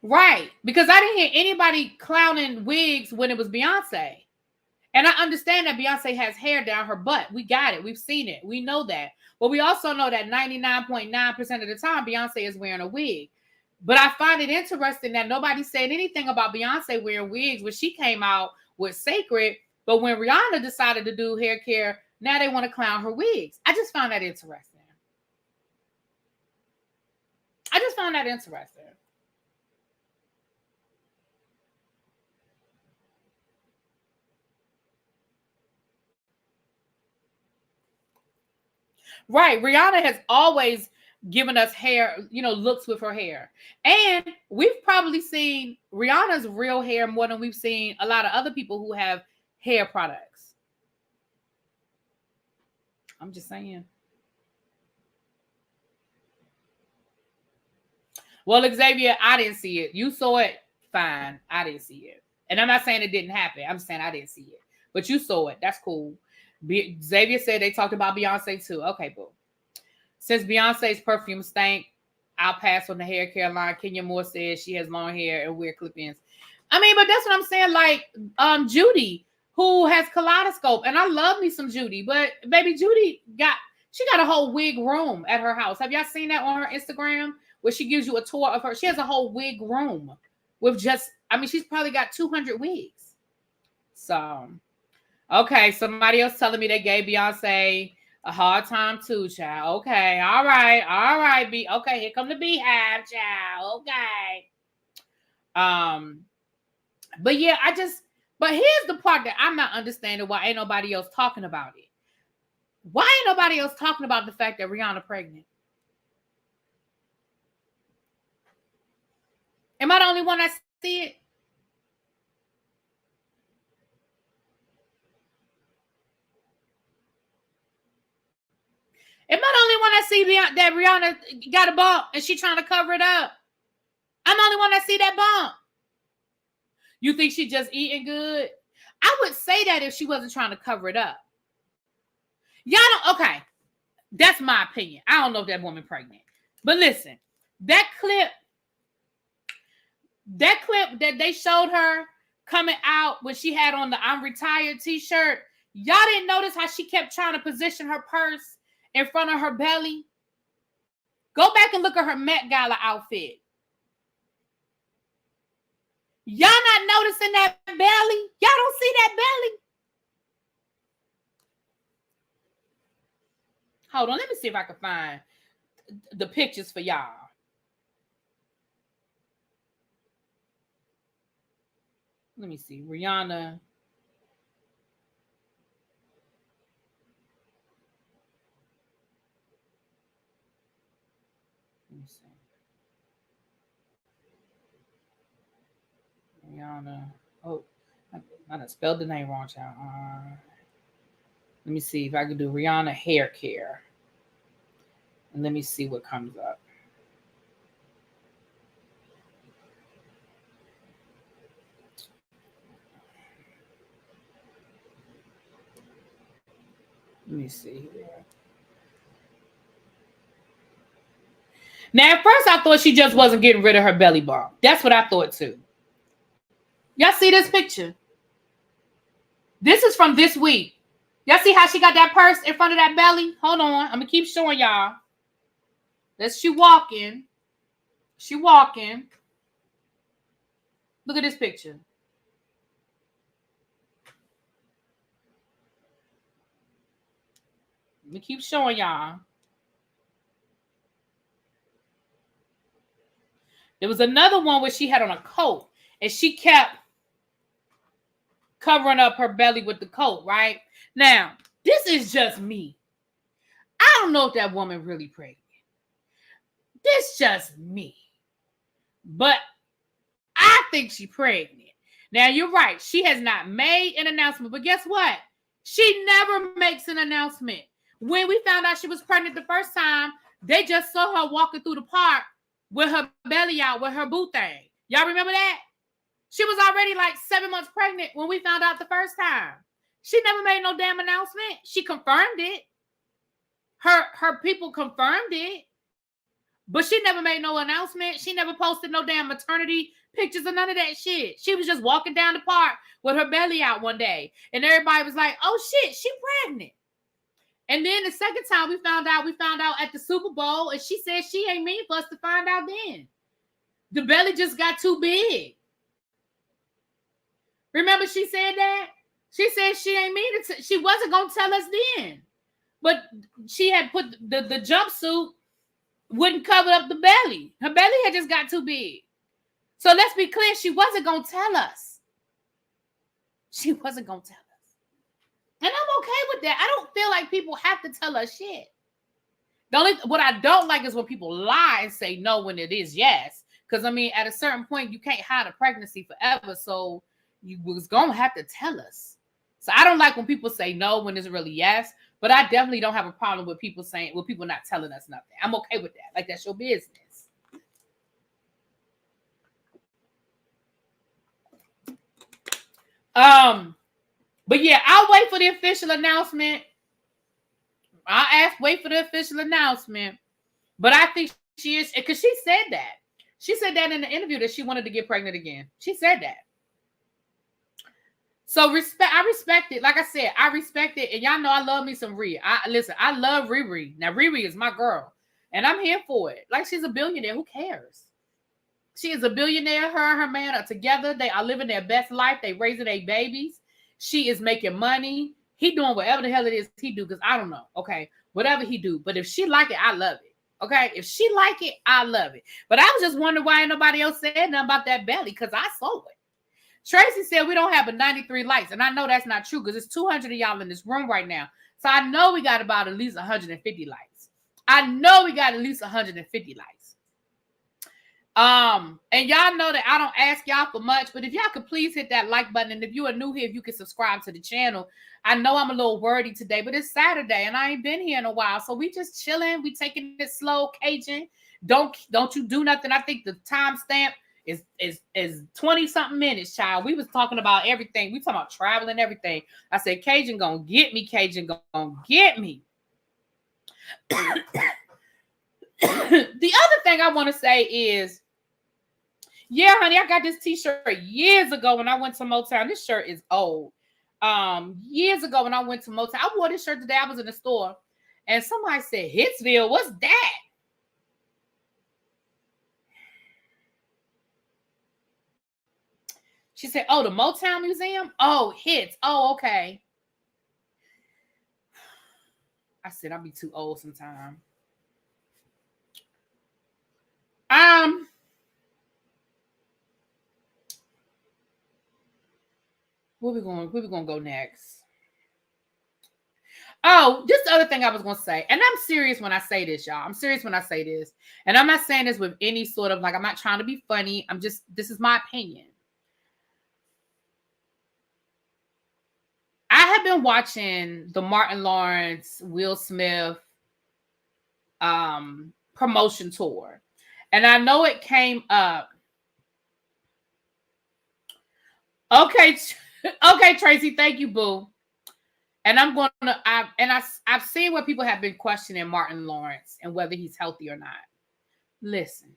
Right. Because I didn't hear anybody clowning wigs when it was Beyonce. And I understand that Beyonce has hair down her butt. We got it. We've seen it. We know that. But we also know that 99.9% of the time, Beyonce is wearing a wig. But I find it interesting that nobody said anything about Beyonce wearing wigs when she came out with Sacred. But when Rihanna decided to do hair care, now they want to clown her wigs. I just found that interesting. Right. Rihanna has always given us hair, looks with her hair. And we've probably seen Rihanna's real hair more than we've seen a lot of other people who have hair products. I'm just saying. Well, Xavier, I didn't see it. You saw it. Fine. I didn't see it. And I'm not saying it didn't happen. I'm saying I didn't see it. But you saw it. That's cool. Xavier said they talked about Beyonce too. Okay, boo. Since Beyonce's perfume stank, I'll pass on the hair care line. Kenya Moore says she has long hair and wear clip-ins. I mean, but that's what I'm saying. Like Judy, who has Kaleidoscope, and I love me some Judy, but baby Judy got a whole wig room at her house. Have y'all seen that on her Instagram where she gives you a tour of her? She has a whole wig room with she's probably got 200 wigs. So, okay, somebody else telling me they gave Beyonce a hard time too, child. Okay, all right, okay, here come the Beehive, child. Okay. But yeah, but here's the part that I'm not understanding why ain't nobody else talking about it. Why ain't nobody else talking about the fact that Rihanna pregnant? Am I the only one that see it? Am I the only one that see that Rihanna got a bump and she trying to cover it up? I'm the only one that see that bump. You think she just eating good? I would say that if she wasn't trying to cover it up. Y'all don't, okay. That's my opinion. I don't know if that woman pregnant. But listen, that clip that they showed her coming out when she had on the I'm Retired t-shirt, y'all didn't notice how she kept trying to position her purse in front of her belly? Go back and look at her Met Gala outfit. Y'all not noticing that belly? Y'all don't see that belly? Hold on, let me see if I can find the pictures for y'all. Let me see. Rihanna. Let me see. Rihanna. Oh, I done spelled the name wrong, child. Let me see if I can do Rihanna hair care. And let me see what comes up. Let me see here. Now, at first, I thought she just wasn't getting rid of her belly bump. That's what I thought, too. Y'all see this picture? This is from this week. Y'all see how she got that purse in front of that belly? Hold on. I'm going to keep showing y'all. She walking. She walking. Look at this picture. Let me keep showing y'all. There was another one where she had on a coat and she kept covering up her belly with the coat, right? Now, this is just me. I don't know if that woman really pregnant. This just me. But I think she pregnant. Now, you're right. She has not made an announcement. But guess what? She never makes an announcement. When we found out she was pregnant the first time, they just saw her walking through the park with her belly out, with her boo thing. Y'all remember that? She was already like 7 months pregnant when we found out the first time. She never made no damn announcement. She confirmed it. Her people confirmed it. But she never made no announcement. She never posted no damn maternity pictures or none of that shit. She was just walking down the park with her belly out one day. And everybody was like, oh shit, she pregnant. And then the second time we found out at the Super Bowl, and she said she ain't mean for us to find out then. The belly just got too big. Remember she said that? She said she ain't mean to, she wasn't going to tell us then. But she had put the jumpsuit, wouldn't cover up the belly. Her belly had just got too big. So let's be clear, she wasn't going to tell us. She wasn't going to tell us. And I'm okay with that. I don't feel like people have to tell us shit. What I don't like is when people lie and say no when it is yes. Because, I mean, at a certain point, you can't hide a pregnancy forever. So you was going to have to tell us. So I don't like when people say no when it's really yes. But I definitely don't have a problem with people not telling us nothing. I'm okay with that. Like, that's your business. But yeah, I'll wait for the official announcement. Wait for the official announcement. But I think she is, because she said that. She said that in the interview that she wanted to get pregnant again. She said that. So I respect it. Like I said, I respect it. And y'all know I love me some Riri. I love Riri. Now, Riri is my girl. And I'm here for it. Like, she's a billionaire. Who cares? She is a billionaire. Her and her man are together. They are living their best life. They raising their babies. She is making money. He doing whatever the hell it is he do, because I don't know. Okay. Whatever he do. But if she like it, I love it. Okay. If she like it, I love it. But I was just wondering why nobody else said nothing about that belly, because I saw it. Tracy said we don't have a 93 likes. And I know that's not true, because it's 200 of y'all in this room right now. So I know we got about at least 150 likes. I know we got at least 150 likes. And y'all know that I don't ask y'all for much, but if y'all could please hit that like button, and if you are new here, if you can subscribe to the channel. I know I'm a little wordy today, but it's Saturday and I ain't been here in a while, so we just chilling, we taking it slow, Cajun. Don't you do nothing. I think the timestamp is 20 something minutes, child. We was talking about everything. We talking about travel and everything. I said, Cajun gonna get me. Cajun gonna get me. The other thing I want to say is, yeah, honey, I got this t-shirt years ago when I went to Motown. This shirt is old. Years ago when I went to Motown, I wore this shirt today. I was in the store and somebody said, Hitsville, what's that? She said, oh, the Motown Museum? Oh, Hits. Oh, okay. I said, I'll be too old sometime. Where we going to go next? Oh, just the other thing I was going to say, and I'm serious when I say this, y'all. I'm serious when I say this. And I'm not saying this with any sort of, like, I'm not trying to be funny. This is my opinion. I have been watching the Martin Lawrence, Will Smith promotion tour. And I know it came up. Okay, Tracy, thank you, boo. And I've seen where people have been questioning Martin Lawrence and whether he's healthy or not. Listen,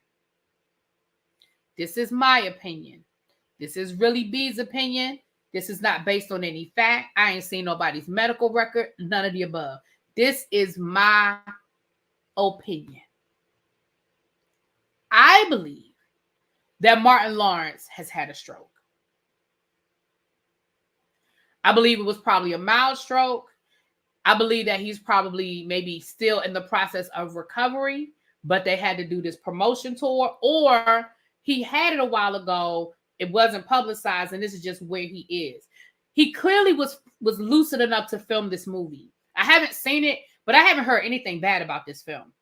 this is my opinion. This is Really B's opinion. This is not based on any fact. I ain't seen nobody's medical record, none of the above. This is my opinion. I believe that Martin Lawrence has had a stroke. I believe it was probably a mild stroke. I believe that he's probably maybe still in the process of recovery, but they had to do this promotion tour, or he had it a while ago. It wasn't publicized, and this is just where he is. He clearly was lucid enough to film this movie. I haven't seen it, but I haven't heard anything bad about this film.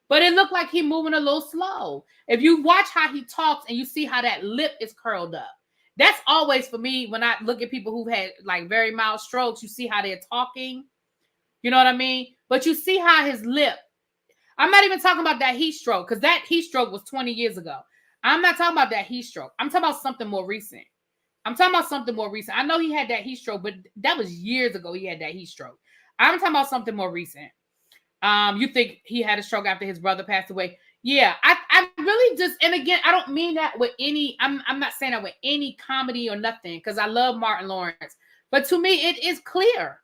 But it looked like he's moving a little slow. If you watch how he talks and you see how that lip is curled up, that's always for me when I look at people who've had like very mild strokes, you see how they're talking. You know what I mean? But you see how his lip, I'm not even talking about that heat stroke, because that heat stroke was 20 years ago. I'm not talking about that heat stroke. I'm talking about something more recent. I know he had that heat stroke, but that was years ago he had that heat stroke. I'm talking about something more recent. You think he had a stroke after his brother passed away? Yeah, I really just, and again, I don't mean that with any, I'm not saying that with any comedy or nothing, because I love Martin Lawrence. But to me, it is clear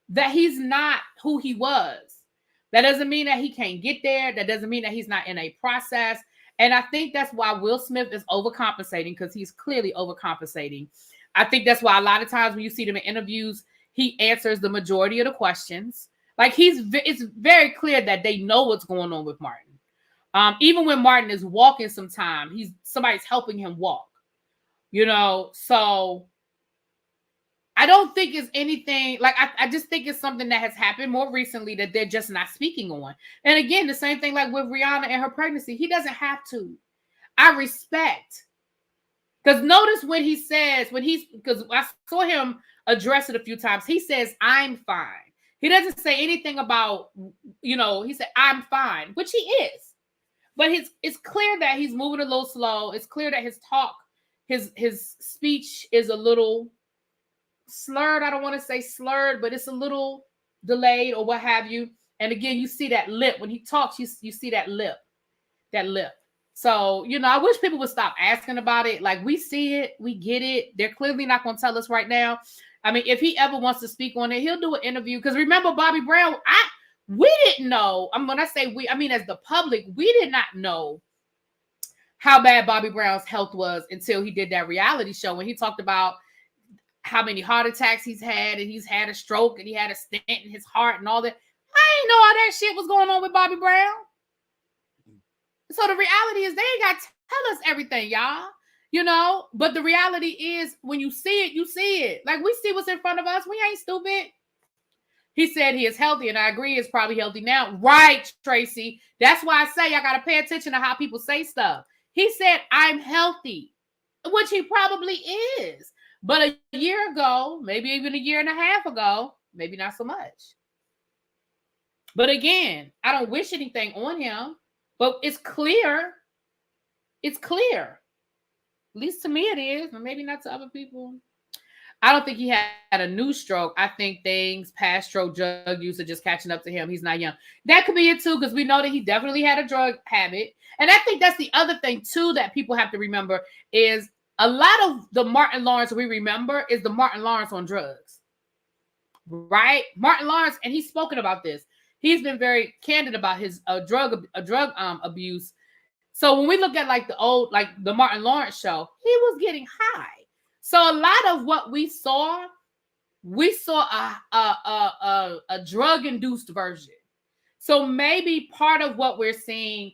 that he's not who he was. That doesn't mean that he can't get there. That doesn't mean that he's not in a process. And I think that's why Will Smith is overcompensating, because he's clearly overcompensating. I think that's why a lot of times when you see them in interviews, he answers the majority of the questions. Like it's very clear that they know what's going on with Martin. Even when Martin is walking sometime, somebody's helping him walk, you know? So I don't think it's anything, like, I just think it's something that has happened more recently that they're just not speaking on. And again, the same thing like with Rihanna and her pregnancy, he doesn't have to. I respect. Because notice when he says, because I saw him address it a few times, he says, I'm fine. He doesn't say anything about, he said, I'm fine, which he is. But it's clear that he's moving a little slow. It's clear that his talk, his speech is a little slurred. I don't want to say slurred, but it's a little delayed or what have you. And again, you see that lip. When he talks, you see that lip. So, I wish people would stop asking about it. Like, we see it. We get it. They're clearly not going to tell us right now. I mean, if he ever wants to speak on it, he'll do an interview. Because remember, Bobby Brown, we didn't know. When I say we, I mean as the public, we did not know how bad Bobby Brown's health was until he did that reality show when he talked about how many heart attacks he's had, and he's had a stroke, and he had a stent in his heart and all that. I didn't know all that shit was going on with Bobby Brown. So the reality is they ain't got to tell us everything, y'all. But the reality is when you see it, you see it. Like, we see what's in front of us. We ain't stupid. He said he is healthy, and I agree he's probably healthy now. Right, Tracy. That's why I say I got to pay attention to how people say stuff. He said, I'm healthy, which he probably is. But a year ago, maybe even a year and a half ago, maybe not so much. But again, I don't wish anything on him, but it's clear. It's clear. At least to me it is, or maybe not to other people. I don't think he had a new stroke. I think past stroke drug use are just catching up to him. He's not young. That could be it too, because we know that he definitely had a drug habit. And I think that's the other thing too that people have to remember is a lot of the Martin Lawrence we remember is the Martin Lawrence on drugs, right? Martin Lawrence, and he's spoken about this. He's been very candid about his drug abuse. So when we look at like the Martin Lawrence show, he was getting high. So a lot of what we saw a drug-induced version. So maybe part of what we're seeing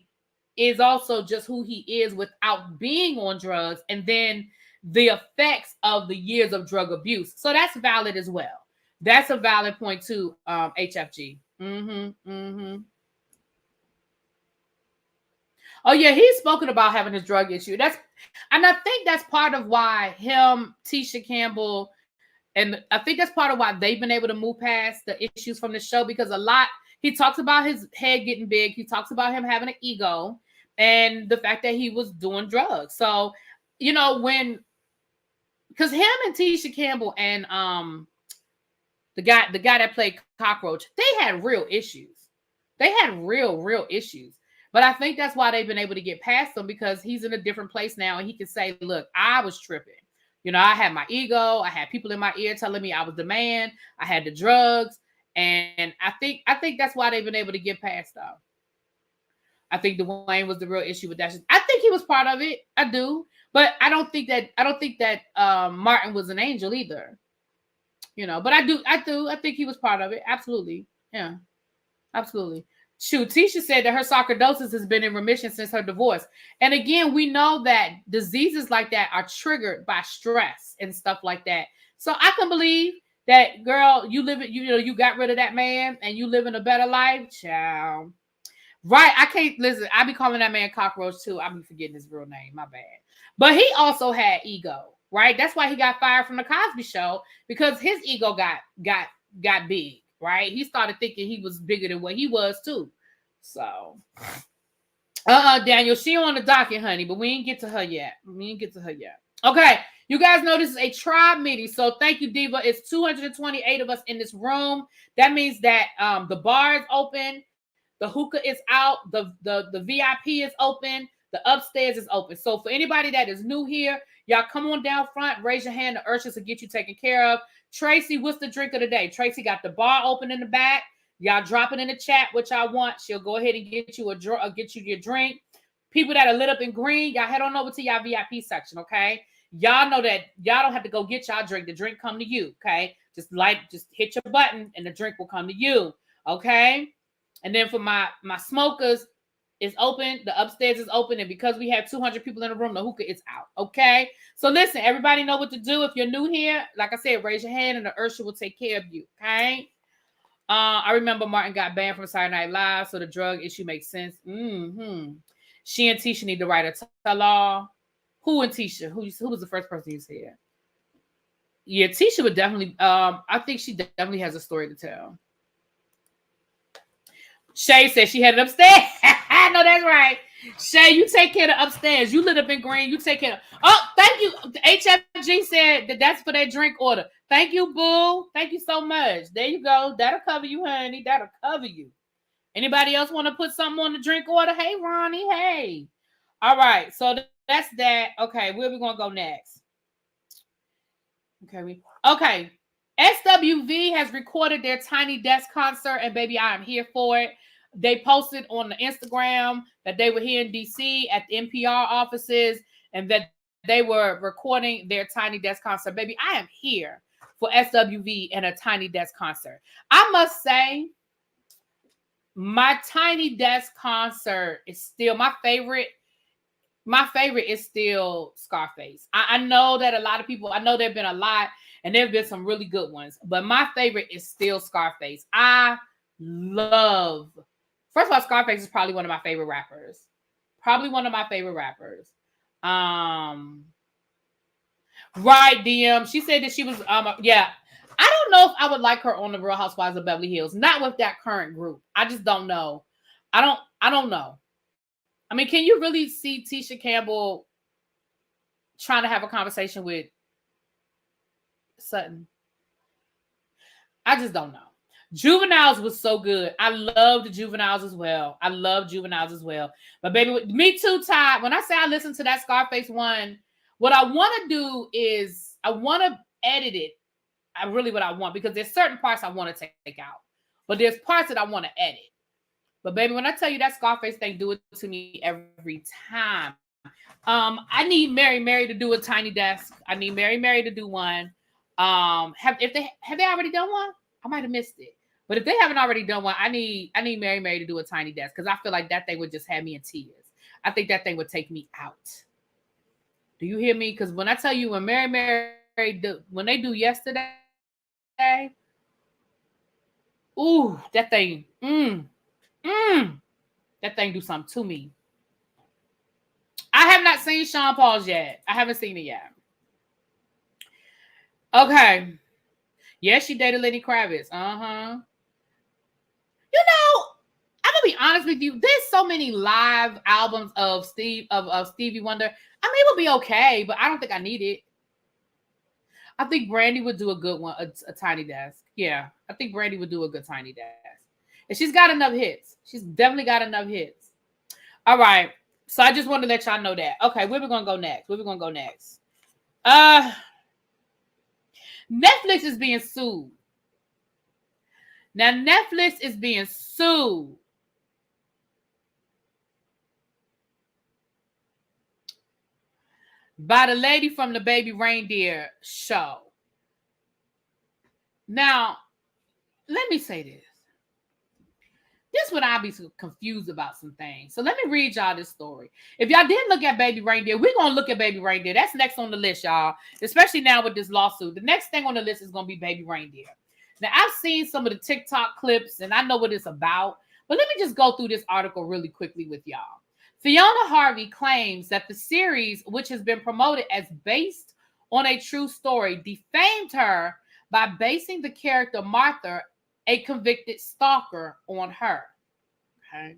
is also just who he is without being on drugs, and then the effects of the years of drug abuse. So that's valid as well. That's a valid point too, HFG. Oh yeah, he's spoken about having his drug issue. And I think that's part of why him, Tisha Campbell, and I think that's part of why they've been able to move past the issues from the show, because he talks about his head getting big. He talks about him having an ego and the fact that he was doing drugs. So, because him and Tisha Campbell and the guy that played Cockroach, they had real issues. They had real issues. But I think that's why they've been able to get past them, because he's in a different place now and he can say, look, I was tripping. You know, I had my ego. I had people in my ear telling me I was the man. I had the drugs. And I think that's why they've been able to get past though. I think Dwayne was the real issue with that. I think he was part of it. I do. But I don't think that Martin was an angel either. You know, but I think he was part of it. Absolutely. Yeah. Absolutely. Shoot, Tisha said that her sarcoidosis has been in remission since her divorce. And again, we know that diseases like that are triggered by stress and stuff like that. So I can believe that, girl, you got rid of that man and you living a better life. Child. Right. I can't listen. I be calling that man Cockroach too. I be forgetting his real name. My bad. But he also had ego, right? That's why he got fired from the Cosby Show, because his ego got big. Right? He started thinking he was bigger than what he was too. So, Daniel, she on the docket, honey, but we ain't get to her yet. Okay, you guys know this is a tribe meeting, so thank you, Diva. It's 228 of us in this room. That means that the bar is open, the hookah is out, the VIP is open, the upstairs is open. So for anybody that is new here, y'all come on down front, raise your hand. The ushers will get you taken care of. Tracy, what's the drink of the day? Tracy got the bar open in the back. Y'all drop it in the chat what y'all want. She'll go ahead and get you your drink. People that are lit up in green, y'all head on over to y'all VIP section, okay? Y'all know that y'all don't have to go get y'all drink. The drink come to you, okay? Just hit your button and the drink will come to you, okay? And then for my smokers, it's open. The upstairs is open. And because we have 200 people in the room, the hookah is out. Okay. So listen, everybody know what to do. If you're new here, like I said, raise your hand and the Ursula will take care of you. Okay. I remember Martin got banned from Saturday Night Live, so the drug issue makes sense. Mm-hmm. She and Tisha need to write a tell-all. Who and Tisha? Who was the first person you said? Yeah, Tisha would definitely. I think she definitely has a story to tell. Shay said she headed upstairs. I know that's right. Shay, you take care of the upstairs. You lit up in green. You take care of. Oh, thank you. HFG said that's for that drink order. Thank you, boo. Thank you so much. There you go. That'll cover you, honey. That'll cover you. Anybody else want to put something on the drink order? Hey, Ronnie. Hey. All right. So that's that. Okay. Where we going to go next? Okay. SWV has recorded their Tiny Desk concert, and baby, I am here for it. They posted on the Instagram that they were here in DC at the NPR offices and that they were recording their Tiny Desk concert. Baby, I am here for SWV and a Tiny Desk concert. I must say, my Tiny Desk concert is still my favorite. My favorite is still Scarface. I know that a lot of people, I know there have been a lot, and there have been some really good ones, but my favorite is still Scarface. First of all, Scarface is probably one of my favorite rappers. Right, DM. She said that she was, yeah. I don't know if I would like her on the Real Housewives of Beverly Hills. Not with that current group. I just don't know. I don't know. I mean, can you really see Tisha Campbell trying to have a conversation with Sutton? I just don't know. Juveniles was so good. I loved Juveniles as well. But baby, me too, Ty. When I say I listen to that Scarface one, what I want to do is I want to edit it. What I want, because there's certain parts I want to take out, but there's parts that I want to edit. But baby, when I tell you that Scarface thing, do it to me every time. I need Mary to do a Tiny Desk. I need Mary to do one. Have they already done one? I might have missed it. But if they haven't already done one, I need Mary to do a Tiny Desk, because I feel like that thing would just have me in tears. I think that thing would take me out. Do you hear me? Because when I tell you, when when they do Yesterday, ooh, that thing, that thing do something to me. I have not seen Sean Paul's yet. I haven't seen it yet. Okay. Yes, she dated Lenny Kravitz. You know, I'm gonna be honest with you. There's so many live albums of Stevie Wonder. I mean, it would be okay, but I don't think I need it. I think Brandy would do a good one, a Tiny Desk. Yeah, I think Brandy would do a good Tiny Desk. And she's got enough hits. She's definitely got enough hits. All right. So I just wanted to let y'all know that. Okay, where we gonna go next? Netflix is being sued. Now, Netflix is being sued by the lady from the Baby Reindeer show. Now, let me say this. This would I be so confused about some things. So let me read y'all this story. If y'all didn't look at Baby Reindeer, we're going to look at Baby Reindeer. That's next on the list, y'all. Especially now with this lawsuit. The next thing on the list is going to be Baby Reindeer. Now, I've seen some of the TikTok clips, and I know what it's about. But let me just go through this article really quickly with y'all. Fiona Harvey claims that the series, which has been promoted as based on a true story, defamed her by basing the character Martha, a convicted stalker, on her. Okay.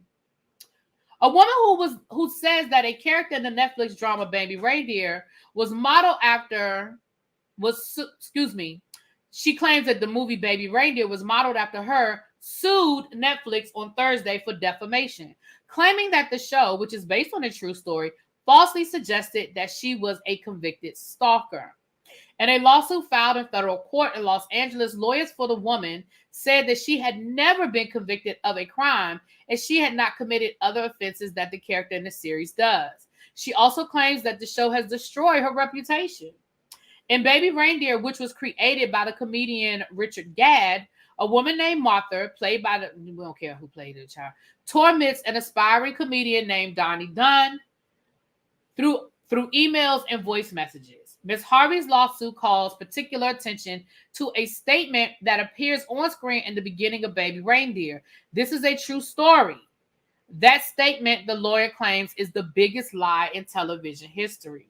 A woman who says that a character in the Netflix drama Baby Reindeer was modeled after she claims that the movie Baby Reindeer was modeled after her, sued Netflix on Thursday for defamation, claiming that the show, which is based on a true story, falsely suggested that she was a convicted stalker. In a lawsuit filed in federal court in Los Angeles, lawyers for the woman said that she had never been convicted of a crime and she had not committed other offenses that the character in the series does. She also claims that the show has destroyed her reputation. In Baby Reindeer, which was created by the comedian Richard Gadd, a woman named Martha, played by we don't care who played the child, torments an aspiring comedian named Donnie Dunn through emails and voice messages. Ms. Harvey's lawsuit calls particular attention to a statement that appears on screen in the beginning of Baby Reindeer. This is a true story. That statement, the lawyer claims, is the biggest lie in television history.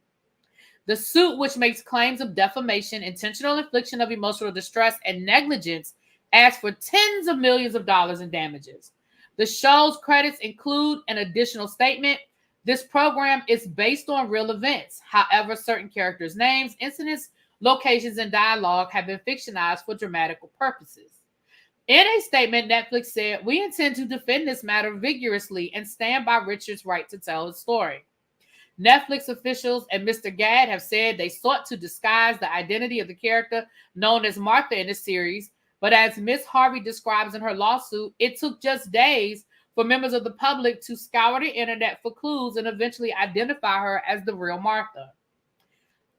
The suit, which makes claims of defamation, intentional infliction of emotional distress, and negligence, asks for tens of millions of dollars in damages. The show's credits include an additional statement. This program is based on real events. However, certain characters' names, incidents, locations, and dialogue have been fictionalized for dramatical purposes. In a statement, Netflix said, "We intend to defend this matter vigorously and stand by Richard's right to tell his story." Netflix officials and Mr. Gadd have said they sought to disguise the identity of the character known as Martha in the series, but as Ms. Harvey describes in her lawsuit, it took just days for members of the public to scour the internet for clues and eventually identify her as the real Martha.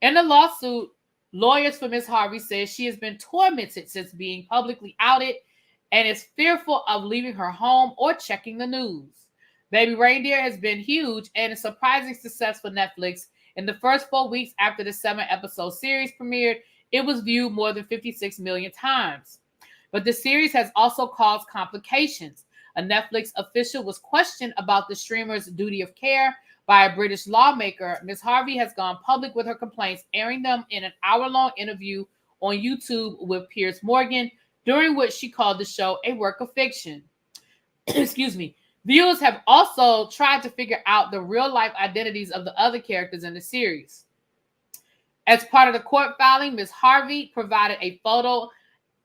In the lawsuit, lawyers for Ms. Harvey say she has been tormented since being publicly outed and is fearful of leaving her home or checking the news. Baby Reindeer has been huge and a surprising success for Netflix. In the first 4 weeks after the 7-episode series premiered, it was viewed more than 56 million times. But the series has also caused complications. A Netflix official was questioned about the streamer's duty of care by a British lawmaker. Ms. Harvey has gone public with her complaints, airing them in an hour-long interview on YouTube with Piers Morgan, during which she called the show a work of fiction. Excuse me. Viewers have also tried to figure out the real-life identities of the other characters in the series. As part of the court filing, Ms. Harvey provided a photo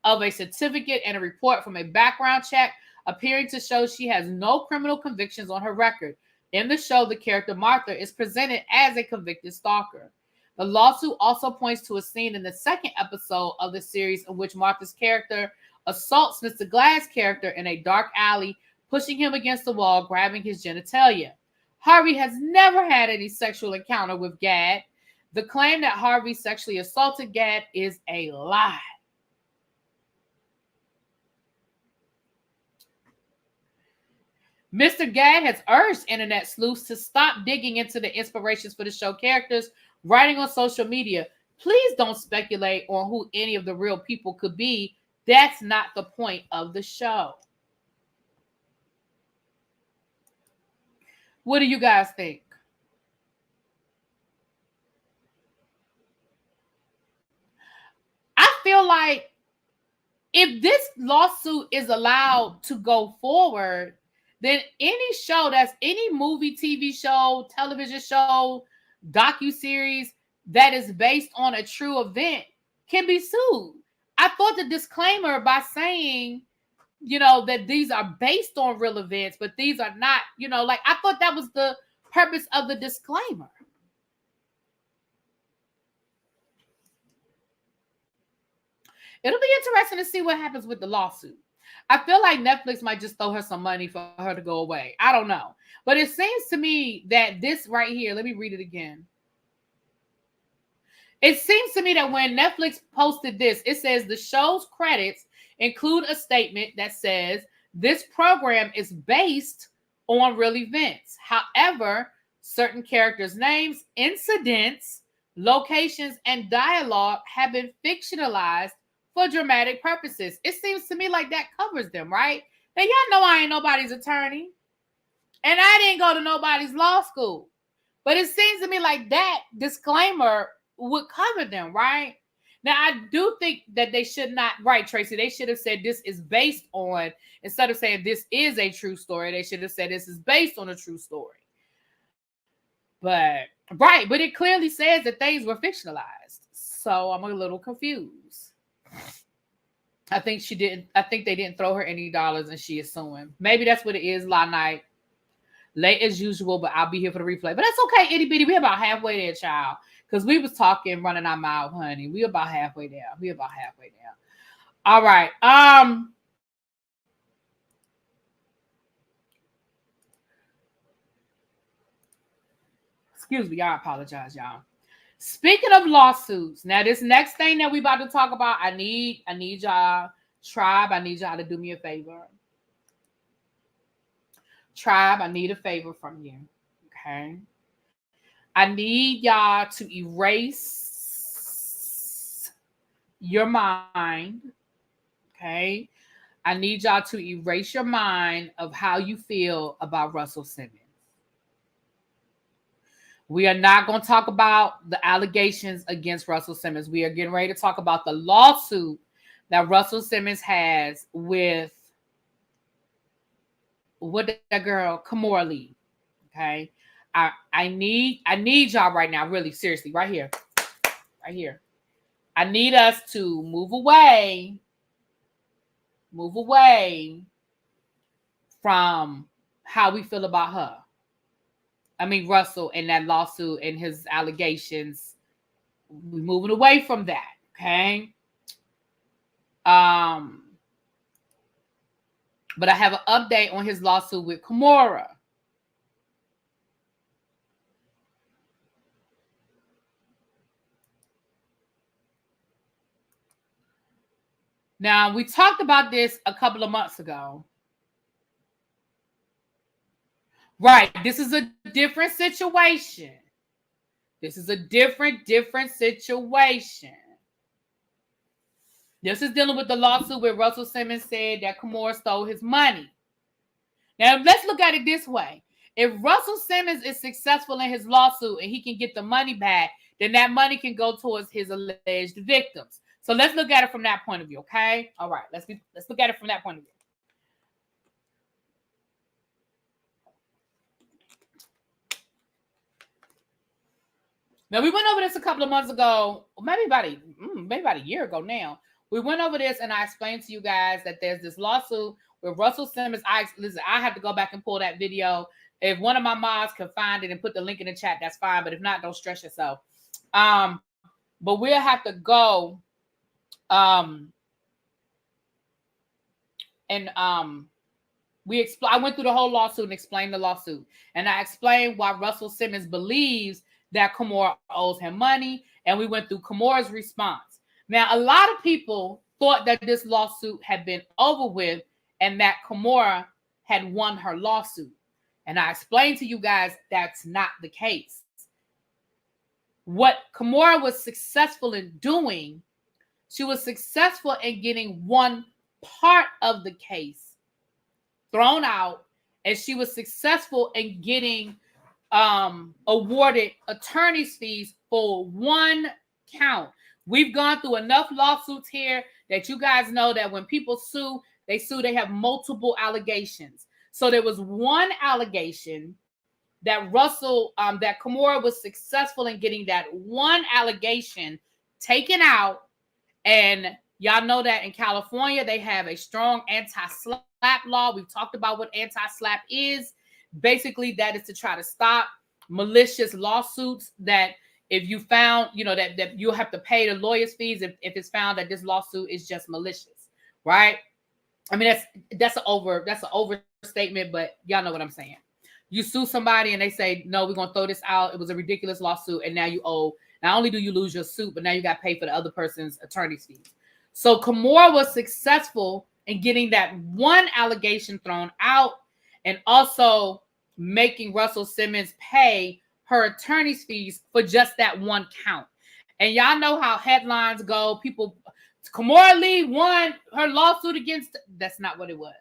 of a certificate and a report from a background check, appearing to show she has no criminal convictions on her record. In the show, the character Martha is presented as a convicted stalker. The lawsuit also points to a scene in the second episode of the series in which Martha's character assaults Mr. Gladd's character in a dark alley, pushing him against the wall, grabbing his genitalia. Harvey has never had any sexual encounter with Gadd. The claim that Harvey sexually assaulted Gadd is a lie. Mr. Gadd has urged internet sleuths to stop digging into the inspirations for the show characters, writing on social media, "Please don't speculate on who any of the real people could be. That's not the point of the show." What do you guys think? I feel like if this lawsuit is allowed to go forward, then any show that's any movie, TV show, television show, docuseries that is based on a true event can be sued. I thought the disclaimer by saying, that these are based on real events, but these are not, like I thought that was the purpose of the disclaimer. It'll be interesting to see what happens with the lawsuit. I feel like Netflix might just throw her some money for her to go away. I don't know. But it seems to me that this right here, let me read it again. It seems to me that when Netflix posted this, it says the show's credits include a statement that says this program is based on real events. However, certain characters' names, incidents, locations, and dialogue have been fictionalized for dramatic purposes. It seems to me like that covers them, right? Now, y'all know I ain't nobody's attorney, and I didn't go to nobody's law school. But it seems to me like that disclaimer would cover them, right? Now, I do think that they should not, right, Tracy, they should have said this is based on, instead of saying this is a true story, they should have said this is based on a true story. But, right, but it clearly says that things were fictionalized. So I'm a little confused. I think they didn't throw her any dollars and she is suing. Maybe that's what it is, La Night. Late as usual, but I'll be here for the replay. But that's okay, itty bitty. We about halfway there, child. Because we was talking, running our mouth, honey. We about halfway there. All right. Excuse me, I apologize, y'all. Speaking of lawsuits, now this next thing that we about to talk about, I need y'all, tribe, I need y'all to do me a favor. Tribe, I need a favor from you. Okay. I need y'all to erase your mind. Okay. I need y'all to erase your mind of how you feel about Russell Simmons. We are not going to talk about the allegations against Russell Simmons. We are getting ready to talk about the lawsuit that Russell Simmons has with that girl, Kimora Lee. Okay. I need y'all right now, really, seriously, right here. I need us to move away from how we feel about her. I mean, Russell and that lawsuit and his allegations. We're moving away from that, okay? But I have an update on his lawsuit with Kimora. Now, we talked about this a couple of months ago. Right. This is a different situation. This is different situation. This is dealing with the lawsuit where Russell Simmons said that Kimora stole his money. Now, let's look at it this way. If Russell Simmons is successful in his lawsuit and he can get the money back, then that money can go towards his alleged victims. So let's look at it from that point of view, okay? All right, let's look at it from that point of view. Now, we went over this a couple of months ago, maybe about a year ago now. We went over this and I explained to you guys that there's this lawsuit with Russell Simmons. Listen, I have to go back and pull that video. If one of my moms can find it and put the link in the chat, that's fine. But if not, don't stress yourself. But we'll have to go I went through the whole lawsuit and explained the lawsuit. And I explained why Russell Simmons believes that Kimora owes him money. And we went through Kimora's response. Now, a lot of people thought that this lawsuit had been over with and that Kimora had won her lawsuit. And I explained to you guys that's not the case. What Kimora was successful in doing, she was successful in getting one part of the case thrown out, and she was successful in getting awarded attorney's fees for one count. We've gone through enough lawsuits here that you guys know that when people sue, they have multiple allegations. So there was one allegation that that Kimora was successful in getting that one allegation taken out. And y'all know that in California, they have a strong anti-SLAPP law. We've talked about what anti-SLAPP is. Basically, that is to try to stop malicious lawsuits that if you found, that you'll have to pay the lawyer's fees if it's found that this lawsuit is just malicious, right? I mean, that's an overstatement, but y'all know what I'm saying. You sue somebody and they say, no, we're going to throw this out. It was a ridiculous lawsuit. And now you owe, not only do you lose your suit, but now you got to pay for the other person's attorney's fees. So Kimora was successful in getting that one allegation thrown out and also making Russell Simmons pay her attorney's fees for just that one count. And y'all know how headlines go. People, Kimora Lee won her lawsuit against, that's not what it was.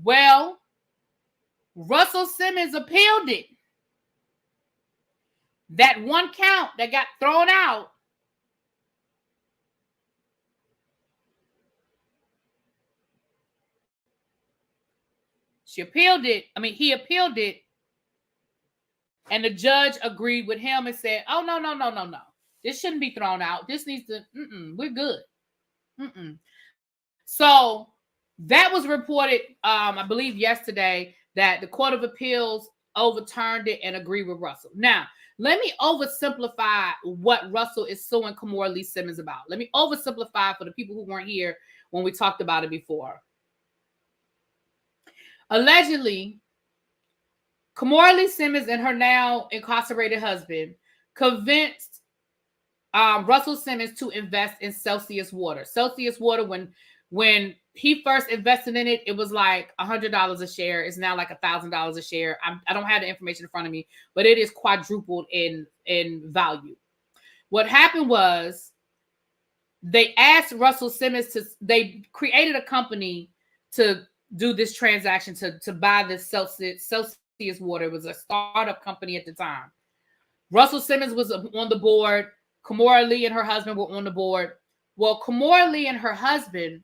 Well, Russell Simmons appealed it. That one count that got thrown out, he appealed it. And the judge agreed with him and said, oh, no. This shouldn't be thrown out. This needs to, we're good. So that was reported, I believe yesterday, that the Court of Appeals overturned it and agreed with Russell. Now, let me oversimplify what Russell is suing Kimora Lee Simmons about. Let me oversimplify for the people who weren't here when we talked about it before. Allegedly, Kimora Lee Simmons and her now incarcerated husband convinced Russell Simmons to invest in Celsius water. Celsius water, when he first invested in it, it was like $100 a share. It's now like $1,000 a share. I don't have the information in front of me, but it is quadrupled in value. What happened was they asked Russell Simmons they created a company to do this transaction to buy this Celsius water. It was a startup company at the time. Russell Simmons was on the board. Kimora Lee and her husband were on the board. Well, Kimora Lee and her husband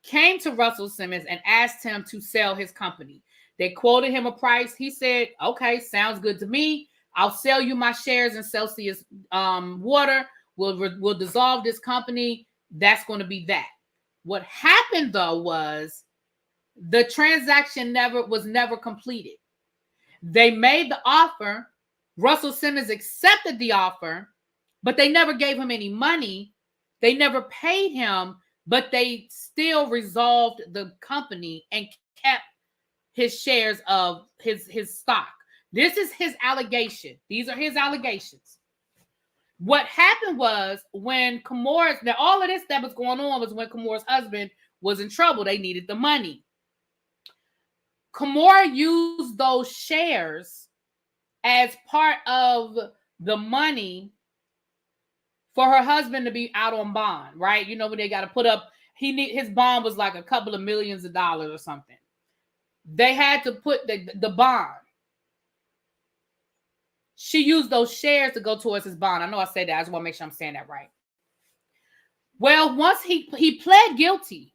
came to Russell Simmons and asked him to sell his company. They quoted him a price. He said, okay, sounds good to me. I'll sell you my shares in Celsius water. We'll dissolve this company. That's going to be that. What happened, though, was the transaction was never completed. They made the offer. Russell Simmons accepted the offer, but they never gave him any money. They never paid him, but they still resolved the company and kept his shares of his stock. This is his allegation. These are his allegations. What happened was when all of this that was going on was when Kimora's husband was in trouble. They needed the money. Kimora used those shares as part of the money for her husband to be out on bond, right? You know, when they got to put up, his bond was like a couple of millions of dollars or something. They had to put the bond. She used those shares to go towards his bond. I know I said that. I just want to make sure I'm saying that right. Well, once he pled guilty,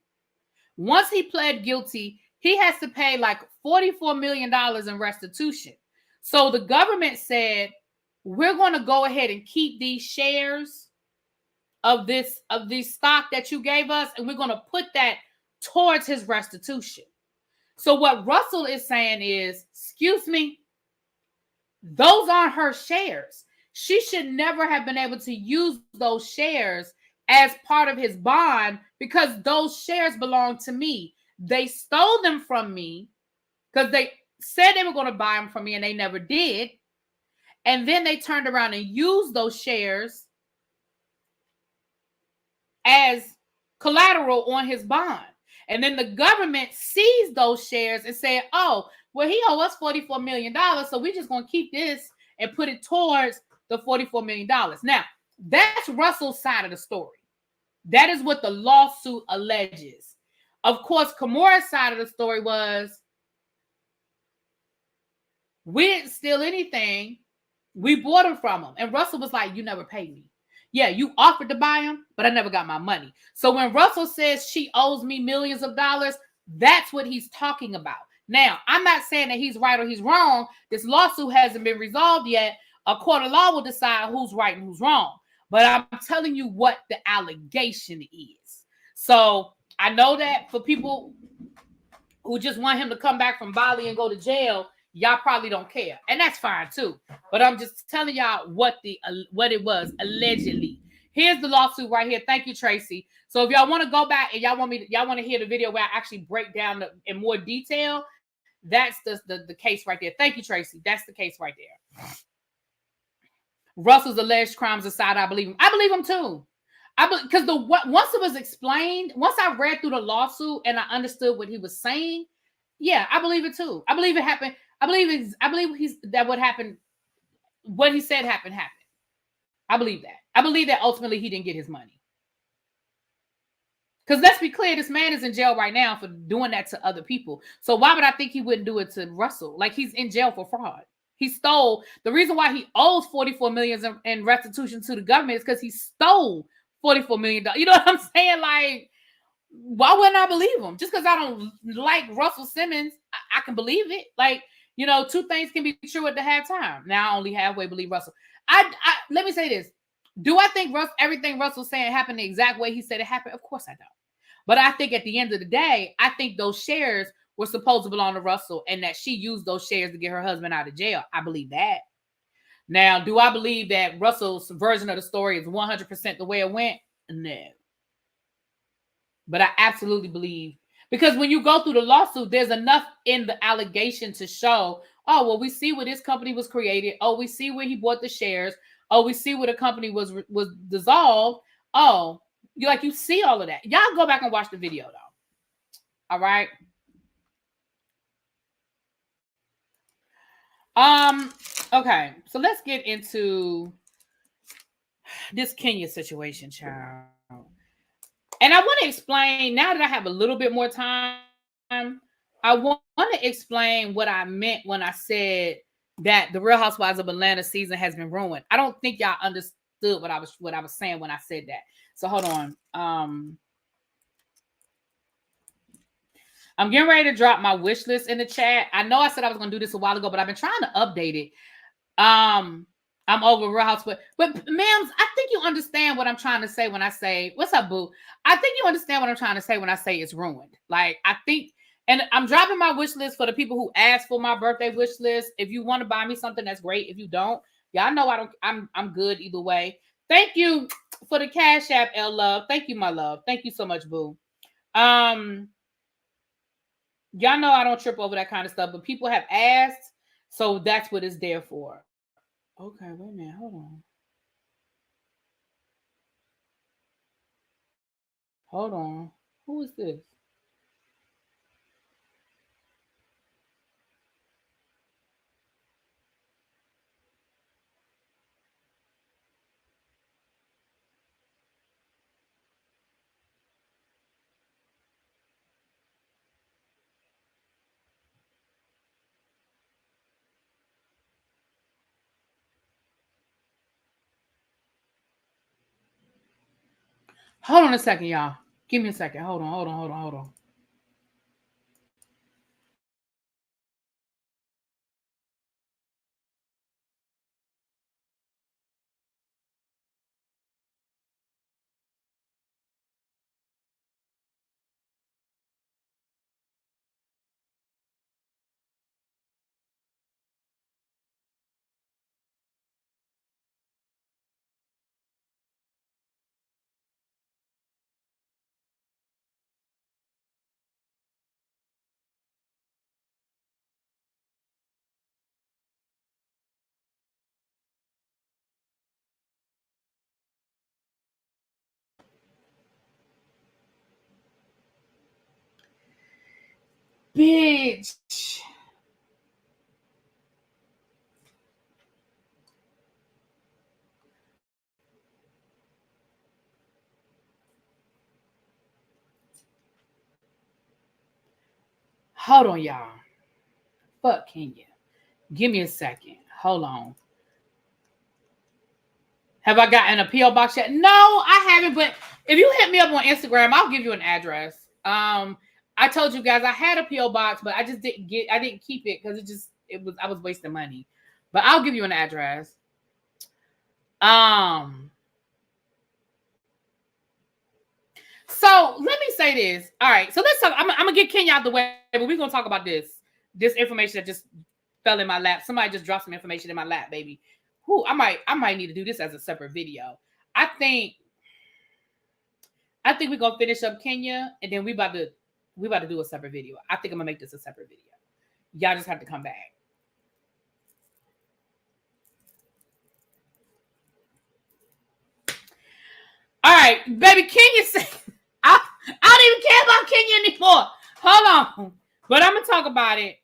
he has to pay like $44 million in restitution. So the government said, we're going to go ahead and keep these shares of this stock that you gave us, and we're going to put that towards his restitution. So what Russell is saying is, excuse me, those aren't her shares. She should never have been able to use those shares as part of his bond because those shares belong to me. They stole them from me because they said they were going to buy them from me and they never did. And then they turned around and used those shares as collateral on his bond. And then the government seized those shares and said, oh, well, he owes us $44 million. So we're just going to keep this and put it towards the $44 million. Now, that's Russell's side of the story. That is what the lawsuit alleges. Of course, Kimora's side of the story was, we didn't steal anything. We bought them from him. And Russell was like, you never paid me. Yeah, you offered to buy them, but I never got my money. So when Russell says she owes me millions of dollars, that's what he's talking about. Now, I'm not saying that he's right or he's wrong. This lawsuit hasn't been resolved yet. A court of law will decide who's right and who's wrong. But I'm telling you what the allegation is. So I know that for people who just want him to come back from Bali and go to jail, y'all probably don't care, and that's fine too. But I'm just telling y'all what it was allegedly. Here's the lawsuit right here. Thank you, Tracy. So if y'all want to go back and y'all want to hear the video where I actually break down in more detail, that's the case right there. Thank you, Tracy. That's the case right there. Russell's alleged crimes aside, I believe him. I believe him too. Because once it was explained, once I read through the lawsuit and I understood what he was saying, yeah, I believe it too. I believe it happened. I believe that what happened, what he said happened. I believe that. I believe that ultimately he didn't get his money. Because let's be clear, this man is in jail right now for doing that to other people. So why would I think he wouldn't do it to Russell? Like, he's in jail for fraud. He stole. The reason why he owes $44 million in restitution to the government is because he stole $44 million. You know what I'm saying? Like, why wouldn't I believe him? Just because I don't like Russell Simmons, I can believe it. Like, you know, two things can be true at the halftime. Now I only halfway believe Russell. Let me say this. Do I think everything Russell's saying happened the exact way he said it happened? Of course I don't. But I think at the end of the day, I think those shares were supposed to belong to Russell and that she used those shares to get her husband out of jail. I believe that. Now, do I believe that Russell's version of the story is 100% the way it went? No. But I absolutely believe, because when you go through the lawsuit, there's enough in the allegation to show, oh, well, we see where this company was created. Oh, we see where he bought the shares. Oh, we see where the company was dissolved. Oh, you see all of that. Y'all go back and watch the video, though. All right. Okay. So let's get into this Kenya situation, child. And I want to explain, now that I have a little bit more time, I want to explain what I meant when I said that the Real Housewives of Atlanta season has been ruined. I don't think y'all understood what I was saying when I said that. So hold on. I'm getting ready to drop my wish list in the chat. I know I said I was going to do this a while ago, but I've been trying to update it. I'm over Real Housewives. But ma'ams, I think you understand what I'm trying to say when I say, what's up, boo? I think you understand what I'm trying to say when I say it's ruined. Like, I think, and I'm dropping my wish list for the people who asked for my birthday wish list. If you want to buy me something, that's great. If you don't, y'all know I'm good either way. Thank you for the Cash App, L Love. Thank you, my love. Thank you so much, boo. Y'all know I don't trip over that kind of stuff, but people have asked, so that's what it's there for. Okay, wait a minute. Hold on. Hold on. Who is this? Hold on a second, y'all. Give me a second. Hold on. Bitch. Hold on, y'all. Fuck Kenya. Give me a second. Hold on. Have I gotten a P.O. box yet? No, I haven't. But if you hit me up on Instagram, I'll give you an address. I told you guys I had a P.O. box, but I just didn't keep it because I was wasting money. But I'll give you an address. So let me say this. All right. So let's talk. I'm gonna get Kenya out the way, but we're gonna talk about this information that just fell in my lap. Somebody just dropped some information in my lap, baby. Whoo, I might need to do this as a separate video. I think we're gonna finish up Kenya, and then we about to do a separate video. I think I'm gonna make this a separate video. Y'all just have to come back. All right, baby, Kenya said I don't even care about Kenya anymore. Hold on. But I'm gonna talk about it.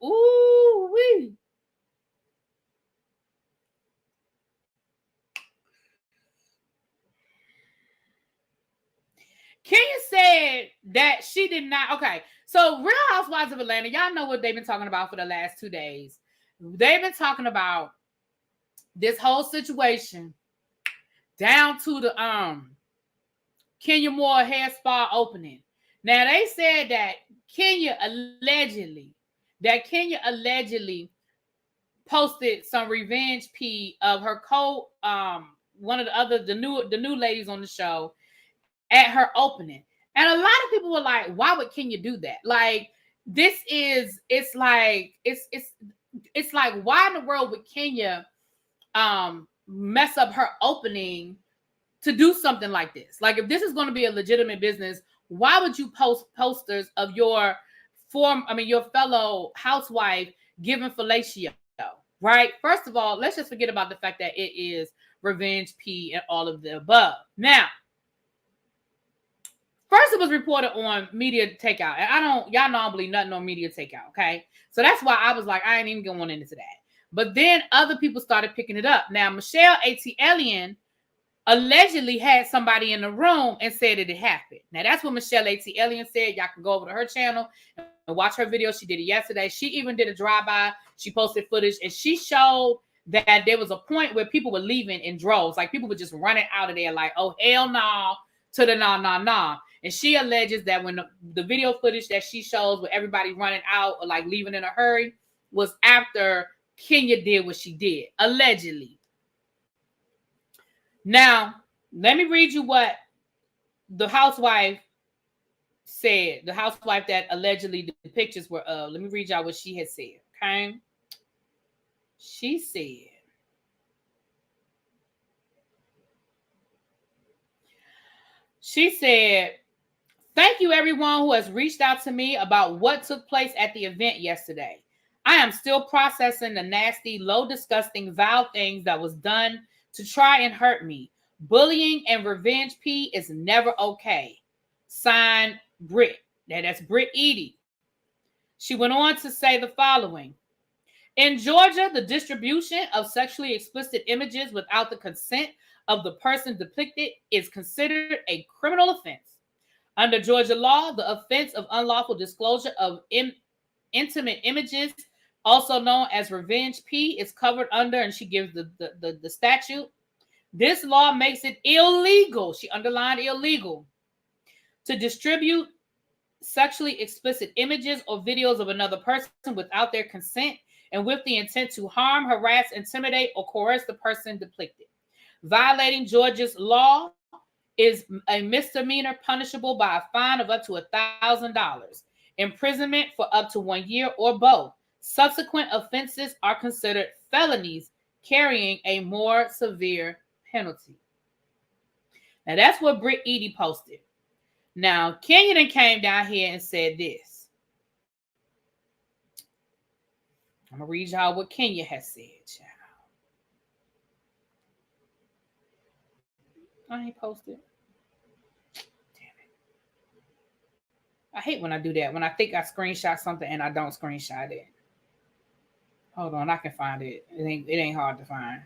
Ooh wee. Kenya said that she did not. Okay, so Real Housewives of Atlanta, y'all know what they've been talking about for the last 2 days. They've been talking about this whole situation down to the Kenya Moore hair spa opening. Now they said that Kenya allegedly posted some revenge pee of her one of the new ladies on the show at her opening. And a lot of people were like, why would Kenya do that? Like, it's like why in the world would Kenya mess up her opening to do something like this? Like, if this is going to be a legitimate business, why would you post posters of your fellow housewife giving fellatio, right? First of all, let's just forget about the fact that it is revenge pee and all of the above. Now, first, it was reported on Media Takeout. And y'all know I don't believe nothing on Media Takeout, okay? So that's why I was like, I ain't even going into that. But then other people started picking it up. Now, Michelle A.T. Elian allegedly had somebody in the room and said that it happened. Now, that's what Michelle A.T. Elian said. Y'all can go over to her channel and watch her video. She did it yesterday. She even did a drive-by. She posted footage, and she showed that there was a point where people were leaving in droves. Like, people were just running out of there like, oh, hell no, to the nah. And she alleges that when the video footage that she shows with everybody running out or like leaving in a hurry was after Kenya did what she did, allegedly. Now, let me read you what the housewife said. The housewife that allegedly the pictures were of. Let me read y'all what she had said, okay? She said, thank you, everyone who has reached out to me about what took place at the event yesterday. I am still processing the nasty, low, disgusting, vile things that was done to try and hurt me. Bullying and revenge pee is never okay. Signed, Britt. Now, that's Britt Edie. She went on to say the following. In Georgia, the distribution of sexually explicit images without the consent of the person depicted is considered a criminal offense. Under Georgia law, the offense of unlawful disclosure of intimate images, also known as revenge pee, is covered under, and she gives the statute. This law makes it illegal, she underlined illegal, to distribute sexually explicit images or videos of another person without their consent and with the intent to harm, harass, intimidate, or coerce the person depicted. Violating Georgia's law is a misdemeanor punishable by a fine of up to $1,000, imprisonment for up to 1 year, or both. Subsequent offenses are considered felonies carrying a more severe penalty. Now, that's what Britt Edie posted. Now, Kenya then came down here and said this. I'm going to read y'all what Kenya has said, child. I ain't posted. Damn it. I hate when I do that. When I think I screenshot something and I don't screenshot it. Hold on, I can find it. It ain't hard to find.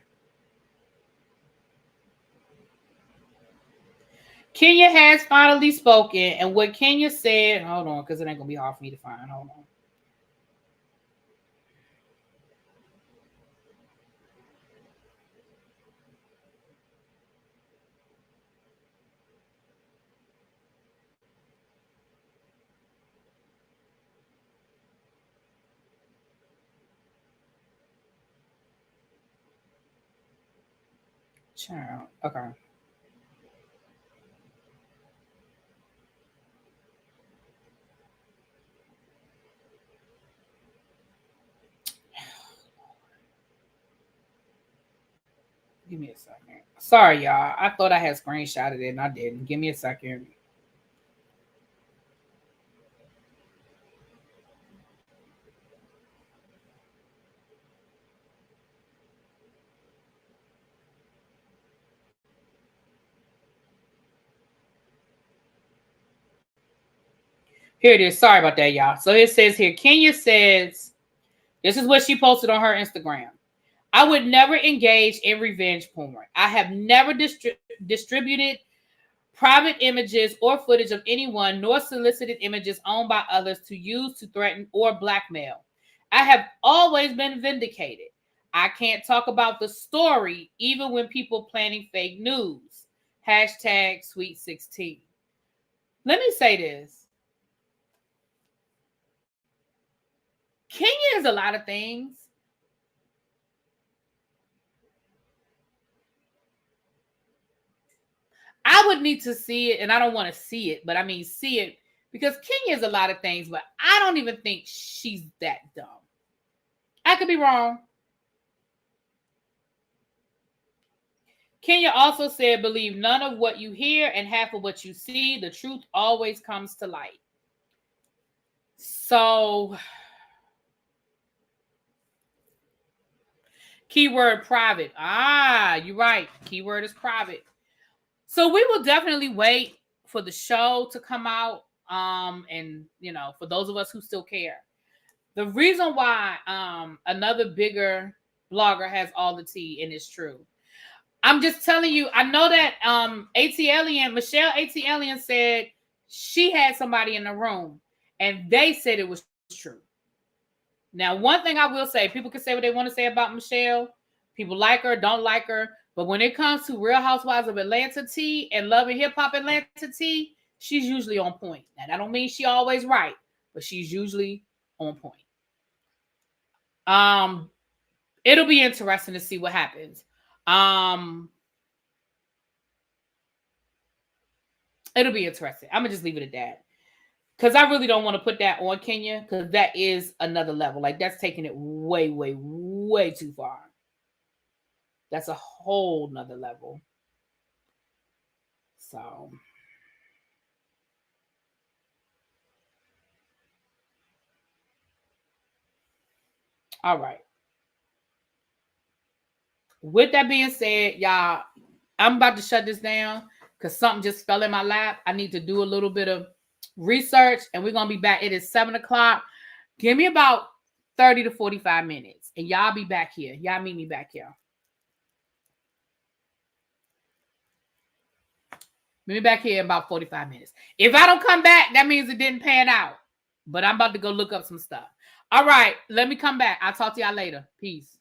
Kenya has finally spoken, and what Kenya said, hold on, because it ain't going to be hard for me to find. Hold on. Child. Okay. Give me a second. Sorry, y'all. I thought I had screenshotted it and I didn't. Give me a second. Here it is. Sorry about that, y'all. So it says here, Kenya says, this is what she posted on her Instagram. I would never engage in revenge porn. I have never distributed private images or footage of anyone, nor solicited images owned by others to use to threaten or blackmail. I have always been vindicated. I can't talk about the story, even when people planning fake news. Hashtag Sweet 16. Let me say this. Kenya is a lot of things. I would need to see it, and I don't want to see it, but I mean see it, because Kenya is a lot of things, but I don't even think she's that dumb. I could be wrong. Kenya also said, believe none of what you hear and half of what you see. The truth always comes to light. So, keyword private. You're right. Keyword is private. So we will definitely wait for the show to come out. And for those of us who still care. The reason why another bigger blogger has all the tea, and it's true. I'm just telling you, I know that Michelle ATLian said she had somebody in the room and they said it was true. Now, one thing I will say, people can say what they want to say about Michelle. People like her, don't like her. But when it comes to Real Housewives of Atlanta tea and Love and Hip Hop Atlanta tea, she's usually on point. Now, that don't mean she always right, but she's usually on point. It'll be interesting to see what happens. It'll be interesting. I'm gonna just leave it at that. Because I really don't want to put that on Kenya, because that is another level. Like, that's taking it way, way, way too far. That's a whole nother level. So, all right. With that being said, y'all, I'm about to shut this down because something just fell in my lap. I need to do a little bit of research, and we're going to be back. It is 7 o'clock. Give me about 30 to 45 minutes, and y'all be back here. Y'all meet me back here. Meet me back here in about 45 minutes. If I don't come back, that means it didn't pan out. But I'm about to go look up some stuff. All right, let me come back. I'll talk to y'all later. Peace.